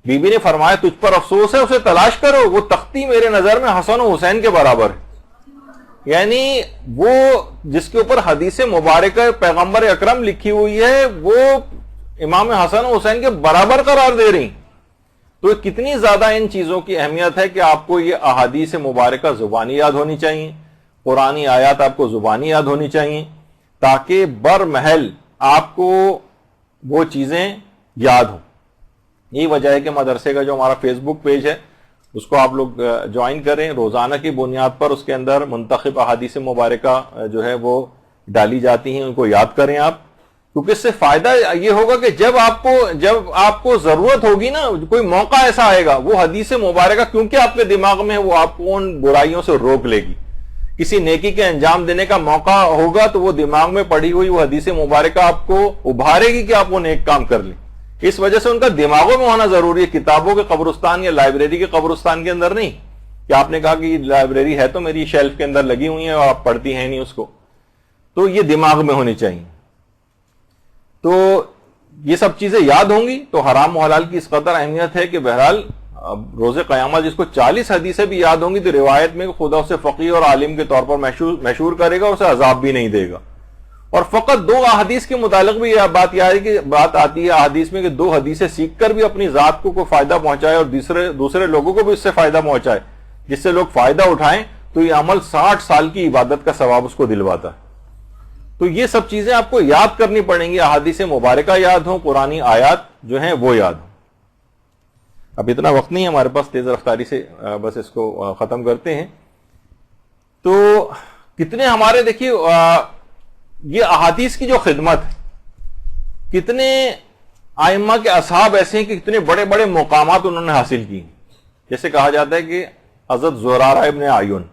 بی بی نے فرمایا تجھ پر افسوس ہے، اسے تلاش کرو، وہ تختی میرے نظر میں حسن و حسین کے برابر ہے۔ یعنی وہ جس کے اوپر حدیث مبارکہ پیغمبر اکرم لکھی ہوئی ہے وہ امام حسن و حسین کے برابر قرار دے رہی۔ تو کتنی زیادہ ان چیزوں کی اہمیت ہے کہ آپ کو یہ احادیث مبارکہ زبانی یاد ہونی چاہیے، قرآنی آیات آپ کو زبانی یاد ہونی چاہیے تاکہ برمحل آپ کو وہ چیزیں یاد ہوں۔ یہی وجہ ہے کہ مدرسے کا جو ہمارا فیس بک پیج ہے اس کو آپ لوگ جوائن کریں، روزانہ کی بنیاد پر اس کے اندر منتخب احادیث مبارکہ جو ہے وہ ڈالی جاتی ہیں، ان کو یاد کریں آپ، کیونکہ اس سے فائدہ یہ ہوگا کہ جب آپ کو ضرورت ہوگی نا، کوئی موقع ایسا آئے گا، وہ حدیث مبارکہ کیونکہ آپ کے دماغ میں وہ آپ کو ان برائیوں سے روک لے گی۔ کسی نیکی کے انجام دینے کا موقع ہوگا تو وہ دماغ میں پڑی ہوئی وہ حدیث مبارکہ آپ کو ابھارے گی کہ آپ وہ نیک کام کر لیں۔ اس وجہ سے ان کا دماغوں میں ہونا ضروری ہے، کتابوں کے قبرستان یا لائبریری کے قبرستان کے اندر نہیں کہ آپ نے کہا کہ یہ لائبریری ہے تو میری شیلف کے اندر لگی ہوئی ہیں اور آپ پڑھتی ہیں نہیں اس کو، تو یہ دماغ میں ہونی چاہیے۔ تو یہ سب چیزیں یاد ہوں گی تو حرام و حلال کی اس قدر اہمیت ہے کہ بہرحال روز قیامت جس کو 40 حدیثیں بھی یاد ہوں گی تو روایت میں خدا اسے فقیہ اور عالم کے طور پر مشہور کرے گا، اسے عذاب بھی نہیں دے گا۔ اور فقط 2 احادیث کے متعلق بھی یہ بات آتی ہے احادیث میں کہ 2 حدیثیں سیکھ کر بھی اپنی ذات کو کوئی فائدہ پہنچائے اور دوسرے لوگوں کو بھی اس سے فائدہ پہنچائے، جس سے لوگ فائدہ اٹھائیں، تو یہ عمل 60 سال کی عبادت کا ثواب اس کو دلواتا ہے۔ تو یہ سب چیزیں آپ کو یاد کرنی پڑیں گی، احادیث مبارکہ یاد ہوں، قرآنی آیات جو ہیں وہ یاد ہوں۔ اب اتنا وقت نہیں ہے ہمارے پاس، تیز رفتاری سے بس اس کو ختم کرتے ہیں۔ تو کتنے ہمارے دیکھیے یہ احادیث کی جو خدمت ہے، کتنے ائمہ کے اصحاب ایسے ہیں کہ کتنے بڑے بڑے مقامات انہوں نے حاصل کی، جیسے کہا جاتا ہے کہ حضرت زرارہ ابن اعین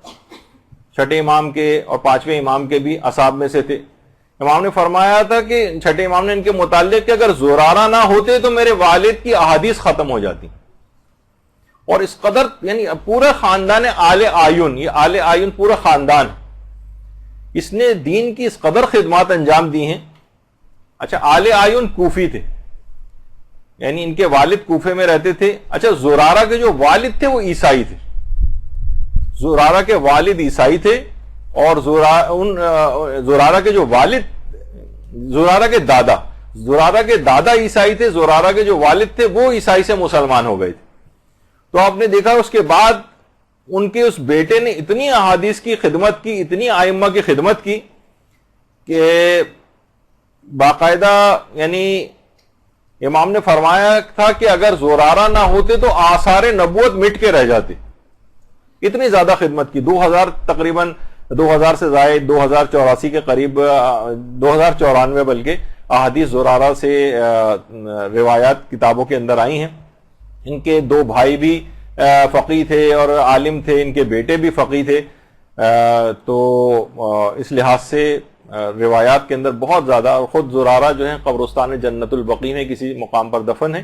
6 امام کے اور 5ویں امام کے بھی اصحاب میں سے تھے۔ امام نے فرمایا تھا کہ 6 امام نے ان کے متعلق کہ اگر زرارہ نہ ہوتے تو میرے والد کی احادیث ختم ہو جاتی، اور اس قدر یعنی پورا خاندان آل اعین، یہ آل اعین پورا خاندان، اس نے دین کی اس قدر خدمات انجام دی ہیں۔ اچھا، آل اعین کوفی تھے، یعنی ان کے والد کوفے میں رہتے تھے۔ اچھا، زرارہ کے جو والد تھے وہ عیسائی تھے، زرارہ کے والد عیسائی تھے، اور زرارہ کے جو والد، زرارہ کے دادا عیسائی تھے، زرارہ کے جو والد تھے وہ عیسائی سے مسلمان ہو گئے تھے۔ تو آپ نے دیکھا اس کے بعد ان کے اس بیٹے نے اتنی احادیث کی خدمت کی، اتنی ائمہ کی خدمت کی کہ باقاعدہ یعنی امام نے فرمایا تھا کہ اگر زرارہ نہ ہوتے تو آثار نبوت مٹ کے رہ جاتے، اتنی زیادہ خدمت کی۔ 2000 2000 سے زائد 2084 کے قریب 2094 بلکہ احادیث زرارہ سے روایات کتابوں کے اندر آئی ہیں۔ ان کے 2 بھائی بھی فقیہ تھے اور عالم تھے، ان کے بیٹے بھی فقیہ تھے، تو اس لحاظ سے روایات کے اندر بہت زیادہ، اور خود زرارہ جو ہیں قبرستان جنت البقیع میں کسی مقام پر دفن ہیں۔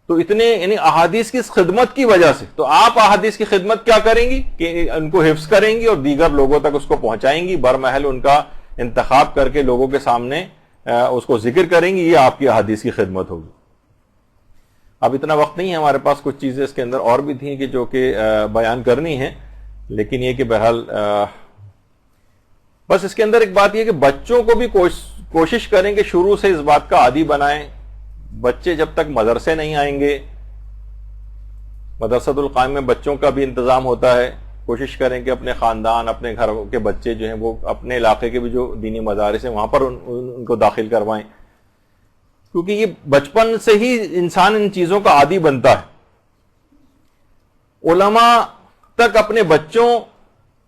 تو اتنے یعنی احادیث کی خدمت کی وجہ سے، تو آپ احادیث کی خدمت کیا کریں گی کہ ان کو حفظ کریں گی اور دیگر لوگوں تک اس کو پہنچائیں گی، برمحل ان کا انتخاب کر کے لوگوں کے سامنے اس کو ذکر کریں گی، یہ آپ کی احادیث کی خدمت ہوگی۔ اب اتنا وقت نہیں ہے ہمارے پاس، کچھ چیزیں اس کے اندر اور بھی تھیں کہ جو کہ بیان کرنی ہیں، لیکن یہ کہ بہرحال بس اس کے اندر ایک بات یہ کہ بچوں کو بھی کوشش کریں کہ شروع سے اس بات کا عادی بنائیں بچے جب تک مدرسے نہیں آئیں گے، مدرسۃ القائم میں بچوں کا بھی انتظام ہوتا ہے، کوشش کریں کہ اپنے خاندان، اپنے گھر کے بچے جو ہیں وہ اپنے علاقے کے بھی جو دینی مدارس ہیں وہاں پر ان کو داخل کروائیں، کیونکہ یہ بچپن سے ہی انسان ان چیزوں کا عادی بنتا ہے۔ علماء تک اپنے بچوں،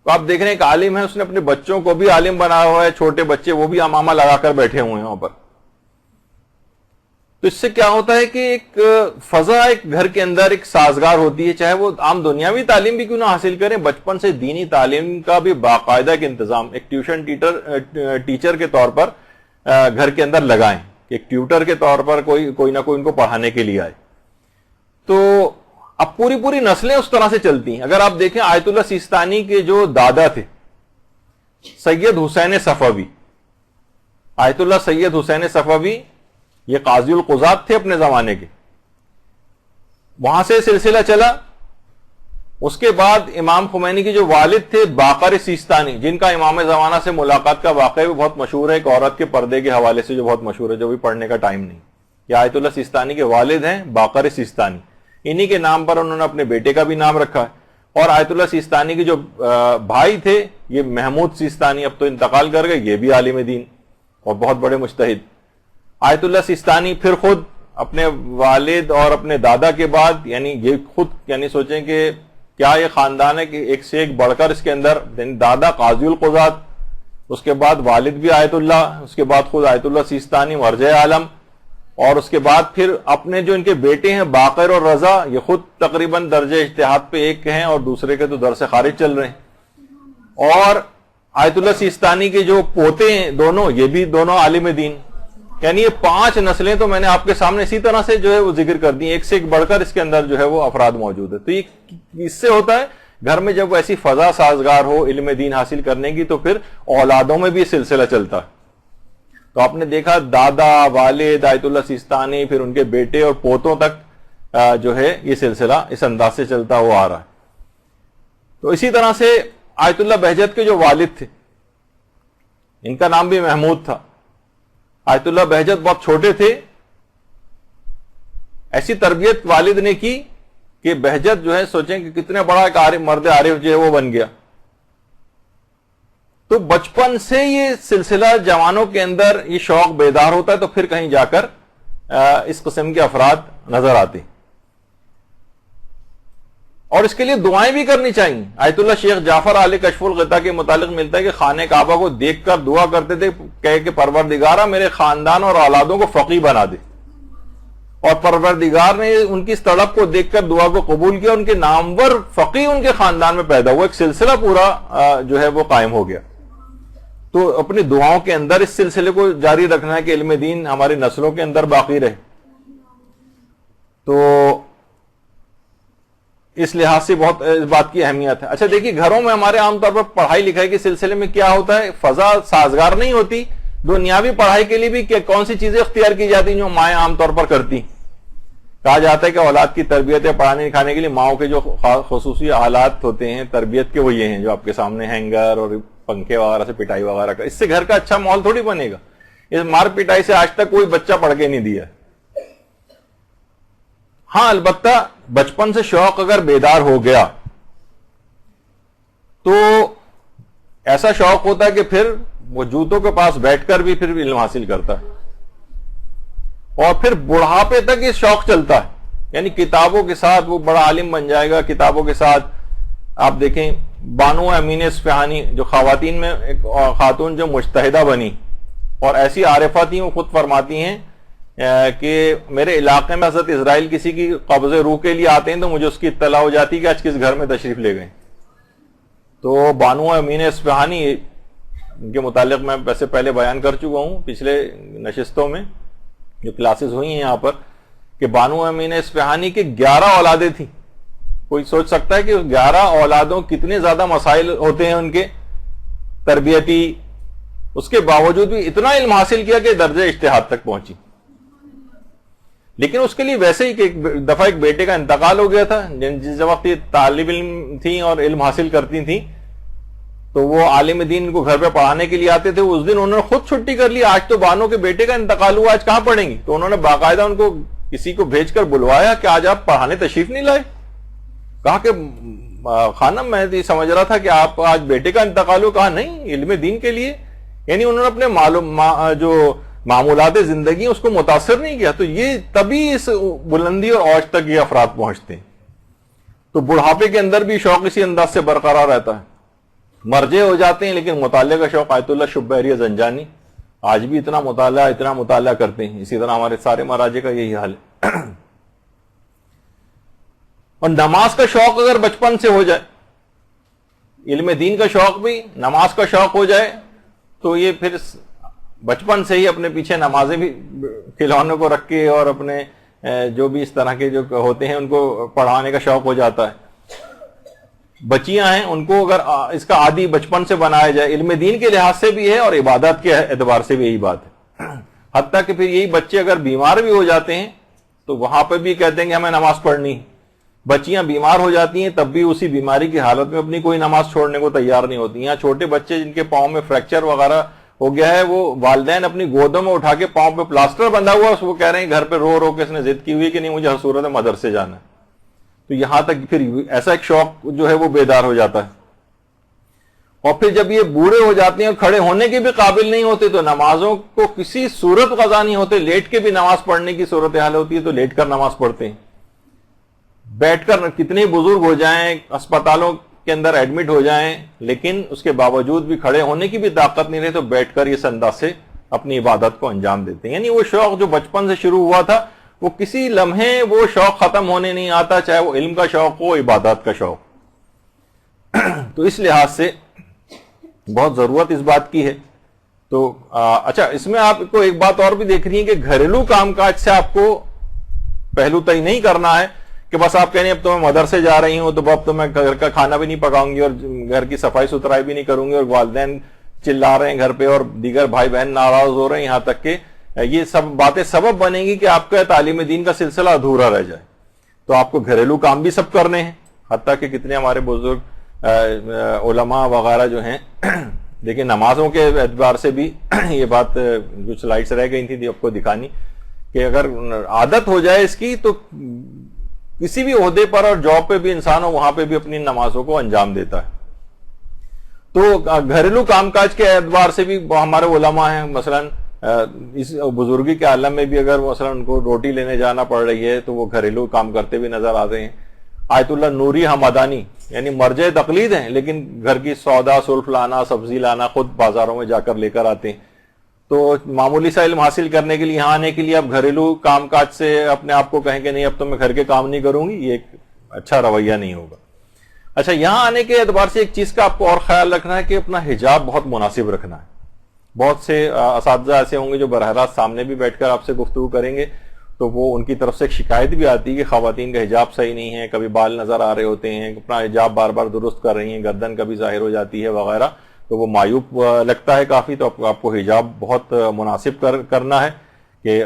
آپ دیکھ رہے ہیں ایک عالم ہے، اس نے اپنے بچوں کو بھی عالم بنایا ہوا ہے، چھوٹے بچے وہ بھی امامہ لگا کر بیٹھے ہوئے ہیں وہاں پر۔ تو اس سے کیا ہوتا ہے کہ ایک فضا ایک گھر کے اندر ایک سازگار ہوتی ہے، چاہے وہ عام دنیاوی تعلیم بھی کیوں نہ حاصل کریں، بچپن سے دینی تعلیم کا بھی باقاعدہ ایک انتظام ایک ٹیوشن ٹیچر کے طور پر گھر کے اندر لگائیں، ایک ٹیوٹر کے طور پر کوئی نہ کوئی ان کو پڑھانے کے لیے آئے۔ تو اب پوری نسلیں اس طرح سے چلتی ہیں۔ اگر آپ دیکھیں آیت اللہ سیستانی کے جو دادا تھے سید حسین صفوی، آیت اللہ سید حسین صفوی یہ قاضی القضات تھے اپنے زمانے کے، وہاں سے سلسلہ چلا۔ اس کے بعد امام خمینی کے جو والد تھے باقر سیستانی، جن کا امام زمانہ سے ملاقات کا واقعہ بھی بہت مشہور ہے، ایک عورت کے پردے کے حوالے سے جو بہت مشہور ہے، جو بھی پڑھنے کا ٹائم نہیں، یہ آیت اللہ سیستانی کے والد ہیں باقر سیستانی، انہی کے نام پر انہوں نے اپنے بیٹے کا بھی نام رکھا ہے۔ اور آیت اللہ سیستانی کے جو بھائی تھے یہ محمود سیستانی، اب تو انتقال کر گئے، یہ بھی عالم دین اور بہت بڑے مجتہد۔ آیت اللہ سیستانی پھر خود اپنے والد اور اپنے دادا کے بعد، یعنی یہ خود یعنی سوچیں کہ کیا یہ خاندان ہے کہ ایک سے ایک بڑھ کر اس کے اندر، دادا قاضی القضات، اس کے بعد والد بھی آیت اللہ، اس کے بعد خود آیت اللہ سیستانی مرجع عالم، اور اس کے بعد پھر اپنے جو ان کے بیٹے ہیں باقر اور رضا، یہ خود تقریباً درجہ اجتہاد پہ ایک ہیں اور دوسرے کے تو در سے خارج چل رہے ہیں۔ اور آیت اللہ سیستانی کے جو پوتے ہیں دونوں، یہ بھی دونوں عالم دین، یعنی یہ 5 نسلیں تو میں نے آپ کے سامنے اسی طرح سے جو ہے وہ ذکر کر دی، ایک سے ایک بڑھ کر اس کے اندر جو ہے وہ افراد موجود ہے۔ تو یہ اس سے ہوتا ہے گھر میں جب ایسی فضا سازگار ہو علم دین حاصل کرنے کی، تو پھر اولادوں میں بھی سلسلہ چلتا ہے۔ تو آپ نے دیکھا دادا، والد، آیت اللہ سیستانی، پھر ان کے بیٹے اور پوتوں تک جو ہے یہ سلسلہ اس انداز سے چلتا ہوا آ رہا ہے۔ تو اسی طرح سے آیت اللہ بہجت کے جو والد تھے، ان کا نام بھی محمود تھا۔ آیت اللہ بہجت بہت چھوٹے تھے، ایسی تربیت والد نے کی کہ بہجت جو ہے سوچیں کہ کتنا بڑا ایک مرد عارف جو ہے وہ بن گیا۔ تو بچپن سے یہ سلسلہ جوانوں کے اندر یہ شوق بیدار ہوتا ہے، تو پھر کہیں جا کر اس قسم کے افراد نظر آتے، اور اس کے لیے دعائیں بھی کرنی چاہیے۔ آیت اللہ شیخ جعفر علی کشف الغطا کے متعلق ملتا ہے کہ خانہ کعبہ کو دیکھ کر دعا کرتے تھے کہ پروردگارہ میرے خاندان اور اولادوں کو فقیہ بنا دے، اور پروردگار نے ان کی اس طلب کو دیکھ کر دعا کو قبول کیا، ان کے نامور فقیہ ان کے خاندان میں پیدا ہوا، ایک سلسلہ پورا جو ہے وہ قائم ہو گیا۔ تو اپنی دعاؤں کے اندر اس سلسلے کو جاری رکھنا ہے کہ علم دین ہماری نسلوں کے اندر باقی رہے۔ تو اس لحاظ سے بہت اس بات کی اہمیت ہے۔ اچھا دیکھیے گھروں میں ہمارے عام طور پر پڑھائی لکھائی کے سلسلے میں کیا ہوتا ہے، فضا سازگار نہیں ہوتی۔ دنیاوی پڑھائی کے لیے بھی کون سی چیزیں اختیار کی جاتی ہیں جو مائیں عام طور پر کرتی؟ کہا جاتا ہے کہ اولاد کی تربیت یا پڑھانے لکھانے کے لیے ماؤں کے جو خصوصی آلات ہوتے ہیں تربیت کے، وہ یہ ہیں جو آپ کے سامنے ہینگر اور پنکھے وغیرہ سے پٹائی وغیرہ کا۔ اس سے گھر کا اچھا ماحول تھوڑی بنے گا، اس مار پٹائی سے آج تک کوئی بچہ پڑھ کے نہیں دیا۔ ہاں البتہ بچپن سے شوق اگر بیدار ہو گیا تو ایسا شوق ہوتا ہے کہ پھر وہ جوتوں کے پاس بیٹھ کر بھی پھر علم حاصل کرتا ہے، اور پھر بڑھاپے تک یہ شوق چلتا ہے، یعنی کتابوں کے ساتھ وہ بڑا عالم بن جائے گا۔ کتابوں کے ساتھ آپ دیکھیں بانو امین اصفہانی جو خواتین میں ایک خاتون جو مجتہدہ بنی اور ایسی عارفہ تھیں، وہ خود فرماتی ہیں کہ میرے علاقے میں حضرت اسرائیل کسی کی قبض روح کے لیے آتے ہیں تو مجھے اس کی اطلاع ہو جاتی کہ آج کس گھر میں تشریف لے گئے۔ تو بانو امین اصفہانی ان کے متعلق میں ویسے پہلے بیان کر چکا ہوں پچھلے نشستوں میں جو کلاسز ہوئی ہیں یہاں پر، کہ بانو امین اصفہانی کے 11 اولادیں تھیں۔ کوئی سوچ سکتا ہے کہ 11 اولادوں کتنے زیادہ مسائل ہوتے ہیں ان کے تربیتی، اس کے باوجود بھی اتنا علم حاصل کیا کہ درجہ اجتہاد تک پہنچی۔ لیکن اس کے لیے ویسے ہی کہ ایک دفعہ ایک بیٹے کا انتقال ہو گیا تھا، جس وقت یہ طالب علم تھیں اور علم حاصل کرتی تھیں، تو وہ عالم دین کو گھر پہ پڑھانے کے لیے آتے تھے. اس دن انہوں نے خود چھٹی کر لی, آج تو بانو کے بیٹے کا انتقال ہوا, آج کہاں پڑھیں گی؟ تو انہوں نے باقاعدہ ان کو کسی کو بھیج کر بلوایا کہ آج آپ پڑھانے تشریف نہیں لائے. کہا کہ خانم میں سمجھ رہا تھا کہ آپ آج بیٹے کا انتقال ہو. کہا نہیں, علم دین کے لیے. یعنی انہوں نے اپنے جو معمولات زندگی اس کو متاثر نہیں کیا. تو یہ تبھی اس بلندی اور اوج تک یہ افراد پہنچتے ہیں. تو بڑھاپے کے اندر بھی شوق اسی انداز سے برقرار رہتا ہے. مرجے ہو جاتے ہیں لیکن مطالعے کا شوق. آیت اللہ شبیری زنجانی آج بھی اتنا مطالعہ کرتے ہیں. اسی طرح ہمارے سارے مراجع کا یہی حال ہے. اور نماز کا شوق اگر بچپن سے ہو جائے, علم دین کا شوق بھی, نماز کا شوق ہو جائے, تو یہ پھر بچپن سے ہی اپنے پیچھے نمازیں بھی کھلونے کو رکھ کے اور اپنے جو بھی اس طرح کے جو ہوتے ہیں ان کو پڑھانے کا شوق ہو جاتا ہے. بچیاں ہیں ان کو اگر اس کا عادی بچپن سے بنایا جائے, علم دین کے لحاظ سے بھی ہے اور عبادت کے اعتبار سے بھی یہی بات ہے. حتیٰ کہ پھر یہی بچے اگر بیمار بھی ہو جاتے ہیں تو وہاں پہ بھی کہتے ہیں کہ ہمیں نماز پڑھنی. بچیاں بیمار ہو جاتی ہیں تب بھی اسی بیماری کی حالت میں اپنی کوئی نماز چھوڑنے کو تیار نہیں ہوتی. یہاں چھوٹے بچے جن کے پاؤں میں فریکچر وغیرہ ہو گیا ہے, وہ والدین اپنی گودوں میں اٹھا کے پاؤں پہ پلاسٹر بندھا ہوا, وہ کہہ رہے ہیں گھر پہ رو رو کے اس نے ضد کی ہوئی کہ نہیں مجھے ہر صورت میں مدرسے جانا ہے. تو یہاں تک پھر ایسا ایک شوق جو ہے وہ بیدار ہو جاتا ہے. اور پھر جب یہ بوڑھے ہو جاتے ہیں اور کھڑے ہونے کے بھی قابل نہیں ہوتے تو نمازوں کو کسی صورت قضا نہیں ہوتے, لیٹ کے بھی نماز پڑھنے کی صورتحال ہوتی ہے تو لیٹ کر نماز پڑھتے ہیں. بیٹھ کر کتنے بزرگ ہو جائیں, اسپتالوں کے اندر ایڈمٹ ہو جائیں, لیکن اس کے باوجود بھی کھڑے ہونے کی بھی طاقت نہیں رہے تو بیٹھ کر اس انداز سے اپنی عبادت کو انجام دیتے ہیں. یعنی وہ شوق جو بچپن سے شروع ہوا تھا وہ کسی لمحے وہ شوق ختم ہونے نہیں آتا, چاہے وہ علم کا شوق ہو, عبادت کا شوق. تو اس لحاظ سے بہت ضرورت اس بات کی ہے. تو اچھا, اس میں آپ کو ایک بات اور بھی دیکھ رہی ہیں کہ گھریلو کام کاج سے آپ کو پہلو طے نہیں کرنا ہے کہ بس آپ کہنے اب تو میں مدرسے جا رہی ہوں تو اب تو میں گھر کا کھانا بھی نہیں پکاؤں گی اور گھر کی صفائی ستھرائی بھی نہیں کروں گی, اور والدین چلا رہے ہیں گھر پہ اور دیگر بھائی بہن ناراض ہو رہے ہیں, یہاں تک کہ یہ سب باتیں سبب بنیں گی کہ آپ کا تعلیم دین کا سلسلہ ادھورا رہ جائے. تو آپ کو گھریلو کام بھی سب کرنے ہیں. حتیٰ کہ کتنے ہمارے بزرگ علماء وغیرہ جو ہیں, لیکن نمازوں کے اعتبار سے بھی یہ بات جو سلائڈس رہ گئی تھی آپ کو دکھانی, کہ اگر عادت ہو جائے اس کی تو کسی بھی عہدے پر اور جاب پہ بھی انسان ہو وہاں پہ بھی اپنی نمازوں کو انجام دیتا ہے. تو گھریلو کام کاج کے اعتبار سے بھی ہمارے علماء ہیں, مثلا اس بزرگی کے عالم میں بھی اگر مثلا ان کو روٹی لینے جانا پڑ رہی ہے تو وہ گھریلو کام کرتے بھی نظر آتے ہیں. آیت اللہ نوری حمدانی یعنی مرجع تقلید ہیں, لیکن گھر کی سودا سلف لانا, سبزی لانا خود بازاروں میں جا کر لے کر آتے ہیں. تو معمولی سا علم حاصل کرنے کے لیے یہاں آنے کے لیے اب گھریلو کام کاج سے اپنے آپ کو کہیں کہ نہیں اب تو میں گھر کے کام نہیں کروں گی, یہ ایک اچھا رویہ نہیں ہوگا. اچھا, یہاں آنے کے اعتبار سے ایک چیز کا آپ کو اور خیال رکھنا ہے کہ اپنا حجاب بہت مناسب رکھنا ہے. بہت سے اساتذہ ایسے ہوں گے جو براہ راست سامنے بھی بیٹھ کر آپ سے گفتگو کریں گے تو وہ ان کی طرف سے ایک شکایت بھی آتی ہے کہ خواتین کا حجاب صحیح نہیں ہے, کبھی بال نظر آ رہے ہوتے ہیں, اپنا حجاب بار بار درست کر رہی ہیں, گردن کبھی ظاہر ہو جاتی ہے وغیرہ, تو وہ معیوب لگتا ہے کافی. تو آپ کو حجاب بہت مناسب کرنا ہے کہ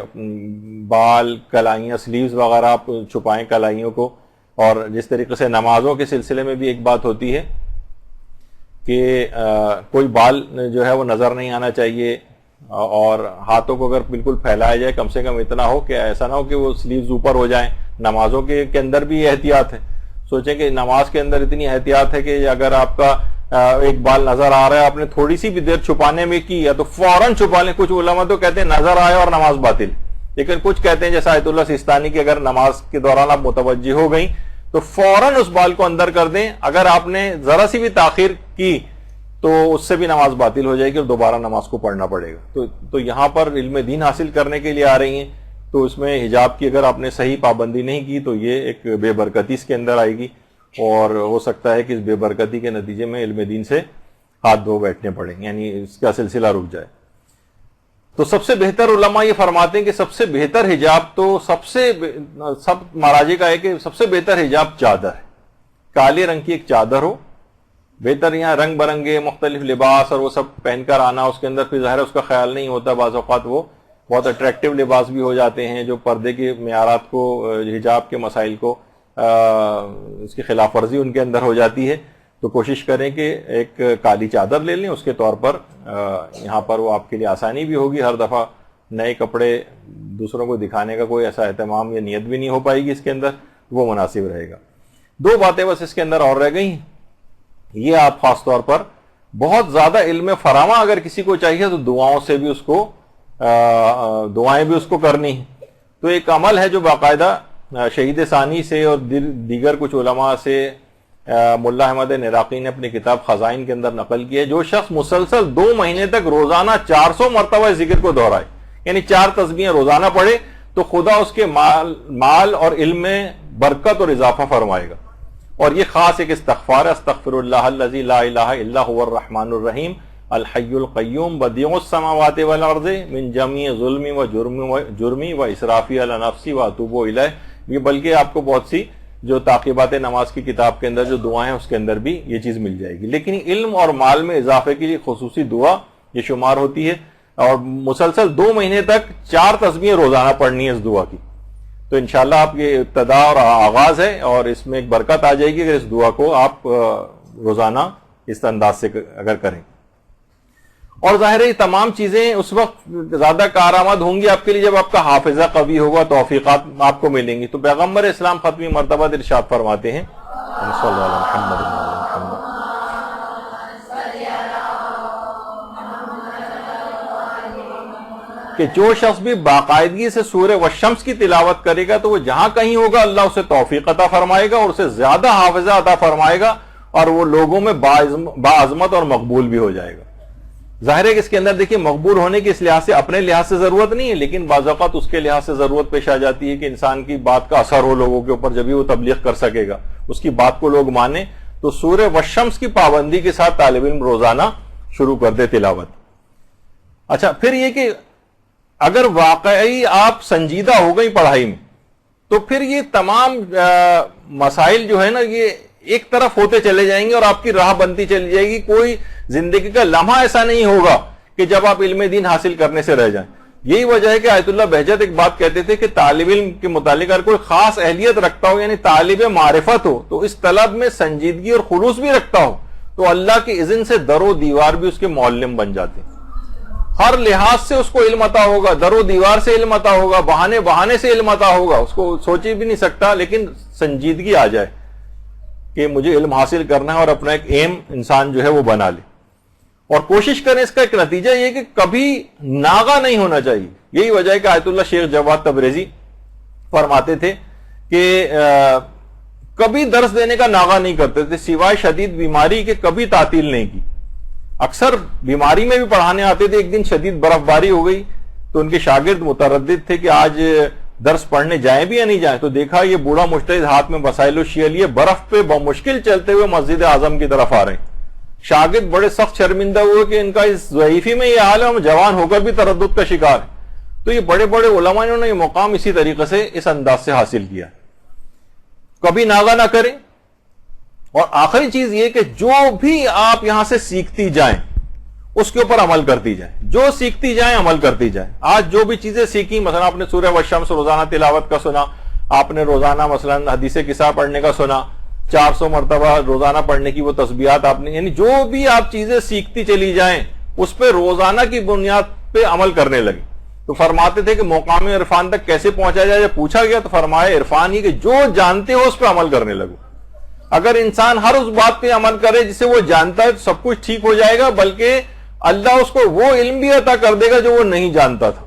بال, کلائیاں, سلیوز وغیرہ آپ چھپائیں کلائیوں کو. اور جس طریقے سے نمازوں کے سلسلے میں بھی ایک بات ہوتی ہے کہ کوئی بال جو ہے وہ نظر نہیں آنا چاہیے, اور ہاتھوں کو اگر بالکل پھیلایا جائے کم سے کم اتنا ہو کہ ایسا نہ ہو کہ وہ سلیوز اوپر ہو جائیں. نمازوں کے اندر بھی احتیاط ہے. سوچیں کہ نماز کے اندر اتنی احتیاط ہے کہ اگر آپ کا ایک بال نظر آ رہا ہے, آپ نے تھوڑی سی بھی دیر چھپانے میں کی یا تو فوراً چھپا لیں. کچھ علماء تو کہتے ہیں نظر آئے اور نماز باطل, لیکن کچھ کہتے ہیں جیسا آیت اللہ سیستانی کی اگر نماز کے دوران آپ متوجہ ہو گئیں تو فوراً اس بال کو اندر کر دیں. اگر آپ نے ذرا سی بھی تاخیر کی تو اس سے بھی نماز باطل ہو جائے گی اور دوبارہ نماز کو پڑھنا پڑے گا. تو یہاں پر علم دین حاصل کرنے کے لیے آ رہی ہیں, تو اس میں حجاب کی اگر آپ نے صحیح پابندی نہیں کی تو یہ ایک بے برکتی اس کے اندر آئے گی, اور ہو سکتا ہے کہ اس بے برکتی کے نتیجے میں علم دین سے ہاتھ دھو بیٹھنے پڑیں, یعنی اس کا سلسلہ رک جائے. تو سب سے بہتر علماء یہ فرماتے ہیں کہ سب سے بہتر حجاب تو سب مراجع کا ہے کہ سب سے بہتر حجاب چادر ہے. کالے رنگ کی ایک چادر ہو, بہتر یہاں رنگ برنگے مختلف لباس اور وہ سب پہن کر آنا, اس کے اندر پھر ظاہر اس کا خیال نہیں ہوتا. بعض اوقات وہ بہت اٹریکٹیو لباس بھی ہو جاتے ہیں جو پردے کے معیارات کو, حجاب کے مسائل کو اس کی خلاف ورزی ان کے اندر ہو جاتی ہے. تو کوشش کریں کہ ایک کالی چادر لے لیں، اس کے طور پر یہاں پر وہ آپ کے لیے آسانی بھی ہوگی، ہر دفعہ نئے کپڑے دوسروں کو دکھانے کا کوئی ایسا اہتمام یا نیت بھی نہیں ہو پائے گی اس کے اندر، وہ مناسب رہے گا۔ 2 باتیں بس اس کے اندر اور رہ گئی، یہ آپ خاص طور پر بہت زیادہ علم فراواں اگر کسی کو چاہیے تو دعاؤں سے بھی اس کو دعائیں بھی اس کو کرنی ہیں۔ تو ایک عمل ہے جو باقاعدہ شہید ثانی سے اور دیگر کچھ علماء سے ملا احمد نراقی نے اپنی کتاب خزائن کے اندر نقل کی ہے، جو شخص مسلسل 2 مہینے تک روزانہ 400 مرتبہ ذکر کو دہرائے، یعنی 4 تسبیحیں روزانہ پڑھے، تو خدا اس کے مال اور علم میں برکت اور اضافہ فرمائے گا۔ اور یہ خاص ایک استغفار ہے، استغفر اللہ الذی لا الہ الا هو الرحمن الرحیم الحی القیوم بدیع السماوات والارض من جمیع ظلمی و جرمی و اسرافی علی نفسی و اتوب الیہ۔ یہ بلکہ آپ کو بہت سی جو تعقیبات نماز کی کتاب کے اندر جو دعائیں ہیں اس کے اندر بھی یہ چیز مل جائے گی، لیکن علم اور مال میں اضافے کے لیے خصوصی دعا یہ شمار ہوتی ہے، اور مسلسل 2 مہینے تک 4 تسبیحیں روزانہ پڑھنی ہے اس دعا کی۔ تو انشاءاللہ آپ یہ ابتدا اور آغاز ہے، اور اس میں ایک برکت آ جائے گی اگر اس دعا کو آپ روزانہ اس انداز سے اگر کریں۔ اور ظاہر ہے یہ تمام چیزیں اس وقت زیادہ کارآمد ہوں گی آپ کے لیے جب آپ کا حافظہ قوی ہوگا، توفیقات آپ کو ملیں گی۔ تو پیغمبر اسلام ختمی مرتبہ ارشاد فرماتے ہیں صلی اللہ علیہ محمد کہ جو شخص بھی باقاعدگی سے سورہ والشمس کی تلاوت کرے گا تو وہ جہاں کہیں ہوگا اللہ اسے توفیق عطا فرمائے گا اور اسے زیادہ حافظہ عطا فرمائے گا، اور وہ لوگوں میں باعظمت اور مقبول بھی ہو جائے گا۔ ظاہر ہے کہ اس کے اندر دیکھیے مقبول ہونے کی اس لحاظ سے اپنے لحاظ سے ضرورت نہیں ہے، لیکن بعض اوقات اس کے لحاظ سے ضرورت پیش آ جاتی ہے کہ انسان کی بات کا اثر ہو لوگوں کے اوپر، جب ہی وہ تبلیغ کر سکے گا، اس کی بات کو لوگ مانیں۔ تو سورہ والشمس کی پابندی کے ساتھ طالب علم روزانہ شروع کر دے تلاوت۔ اچھا، پھر یہ کہ اگر واقعی آپ سنجیدہ ہو گئی پڑھائی میں تو پھر یہ تمام مسائل جو ہے نا یہ ایک طرف ہوتے چلے جائیں گے اور آپ کی راہ بنتی چلی جائے گی۔ کوئی زندگی کا لمحہ ایسا نہیں ہوگا کہ جب آپ علم دین حاصل کرنے سے رہ جائیں۔ یہی وجہ ہے کہ آیت اللہ بہجت ایک بات کہتے تھے کہ طالب علم کے متعلق اگر کوئی خاص اہلیت رکھتا ہو، یعنی طالب معرفت ہو، تو اس طلب میں سنجیدگی اور خلوص بھی رکھتا ہو، تو اللہ کے اذن سے در و دیوار بھی اس کے معلم بن جاتے ہیں۔ ہر لحاظ سے اس کو علم عطا ہوگا، در و دیوار سے علم عطا ہوگا، بہانے سے علم عطا ہوگا، اس کو سوچی بھی نہیں سکتا، لیکن سنجیدگی آ جائے کہ مجھے علم حاصل کرنا ہے اور اپنا ایک ایم انسان جو ہے وہ بنا لے۔ اور کوشش کریں، اس کا ایک نتیجہ یہ کہ کبھی ناغہ نہیں ہونا چاہیے۔ یہی وجہ ہے کہ آیت اللہ شیخ جواد تبریزی فرماتے تھے کہ کبھی درس دینے کا ناغہ نہیں کرتے تھے، سوائے شدید بیماری کے کبھی تعطیل نہیں کی۔ اکثر بیماری میں بھی پڑھانے آتے تھے۔ ایک دن شدید برف باری ہو گئی تو ان کے شاگرد متردد تھے کہ آج درس پڑھنے جائیں بھی یا نہیں جائیں، تو دیکھا یہ بوڑھا مجتہد ہاتھ میں وسائل الشیعہ لیے برف پہ بمشکل چلتے ہوئے مسجد اعظم کی طرف آ رہے ہیں۔ شاگرد بڑے سخت شرمندہ ہوئے کہ ان کا اس ضعیفی میں یہ حال ہے، ہم جوان ہو کر بھی تردد کا شکار ہیں۔ تو یہ بڑے بڑے علماء انہوں نے یہ مقام اسی طریقے سے اس انداز سے حاصل کیا۔ کبھی ناغہ نہ کریں۔ اور آخری چیز یہ کہ جو بھی آپ یہاں سے سیکھتی جائیں اس کے اوپر عمل کرتی جائیں، جو سیکھتی جائیں عمل کرتی جائیں۔ آج جو بھی چیزیں سیکھی، مثلا آپ نے سورہ والشمس روزانہ تلاوت کا سنا، آپ نے روزانہ مثلا حدیث قصہ پڑھنے کا سنا، 400 مرتبہ روزانہ پڑھنے کی وہ تسبیحات آپ نے، یعنی جو بھی آپ چیزیں سیکھتی چلی جائیں اس پہ روزانہ کی بنیاد پہ عمل کرنے لگے۔ تو فرماتے تھے کہ مقام عرفان تک کیسے پہنچا جائے، جب پوچھا گیا تو فرمایا عرفان ہی کہ جو جانتے ہو اس پہ عمل کرنے لگو۔ اگر انسان ہر اس بات پہ عمل کرے جسے وہ جانتا ہے تو سب کچھ ٹھیک ہو جائے گا، بلکہ اللہ اس کو وہ علم بھی عطا کر دے گا جو وہ نہیں جانتا تھا۔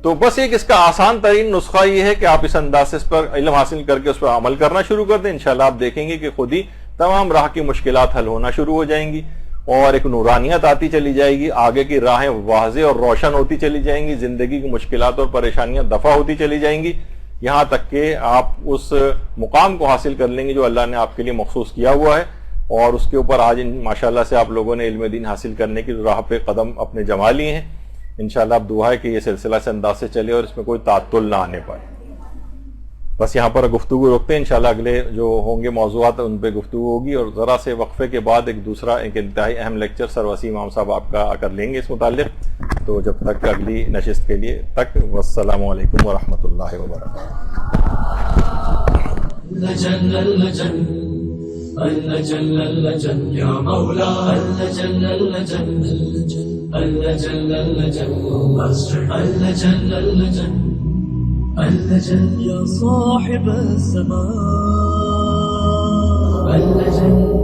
تو بس ایک اس کا آسان ترین نسخہ یہ ہے کہ آپ اس انداز سے اس پر علم حاصل کر کے اس پر عمل کرنا شروع کر دیں۔ انشاءاللہ آپ دیکھیں گے کہ خود ہی تمام راہ کی مشکلات حل ہونا شروع ہو جائیں گی اور ایک نورانیت آتی چلی جائے گی، آگے کی راہیں واضح اور روشن ہوتی چلی جائیں گی، زندگی کی مشکلات اور پریشانیاں دفع ہوتی چلی جائیں گی، یہاں تک کہ آپ اس مقام کو حاصل کر لیں گے جو اللہ نے آپ کے لیے مخصوص کیا ہوا ہے۔ اور اس کے اوپر آج ماشاءاللہ سے آپ لوگوں نے علم دین حاصل کرنے کی راہ پہ قدم اپنے جما لیے ہیں۔ انشاءاللہ اب دعا ہے کہ یہ سلسلہ سے انداز سے چلے اور اس میں کوئی تعطل نہ آنے پائے۔ بس یہاں پر گفتگو روکتے ہیں، انشاءاللہ اگلے جو ہوں گے موضوعات ان پہ گفتگو ہوگی، اور ذرا سے وقفے کے بعد ایک انتہائی اہم لیکچر سر وسیم امام صاحب آپ کا کر لیں گے اس متعلق۔ تو جب تک اگلی نشست کے لیے تک، والسلام علیکم ورحمۃ اللہ وبرکاتہ۔ اللجل اللجل يا مولا اللجل اللجل اللجل اللجل اللجل اللجل اللجل يا صاحب السماء اللجل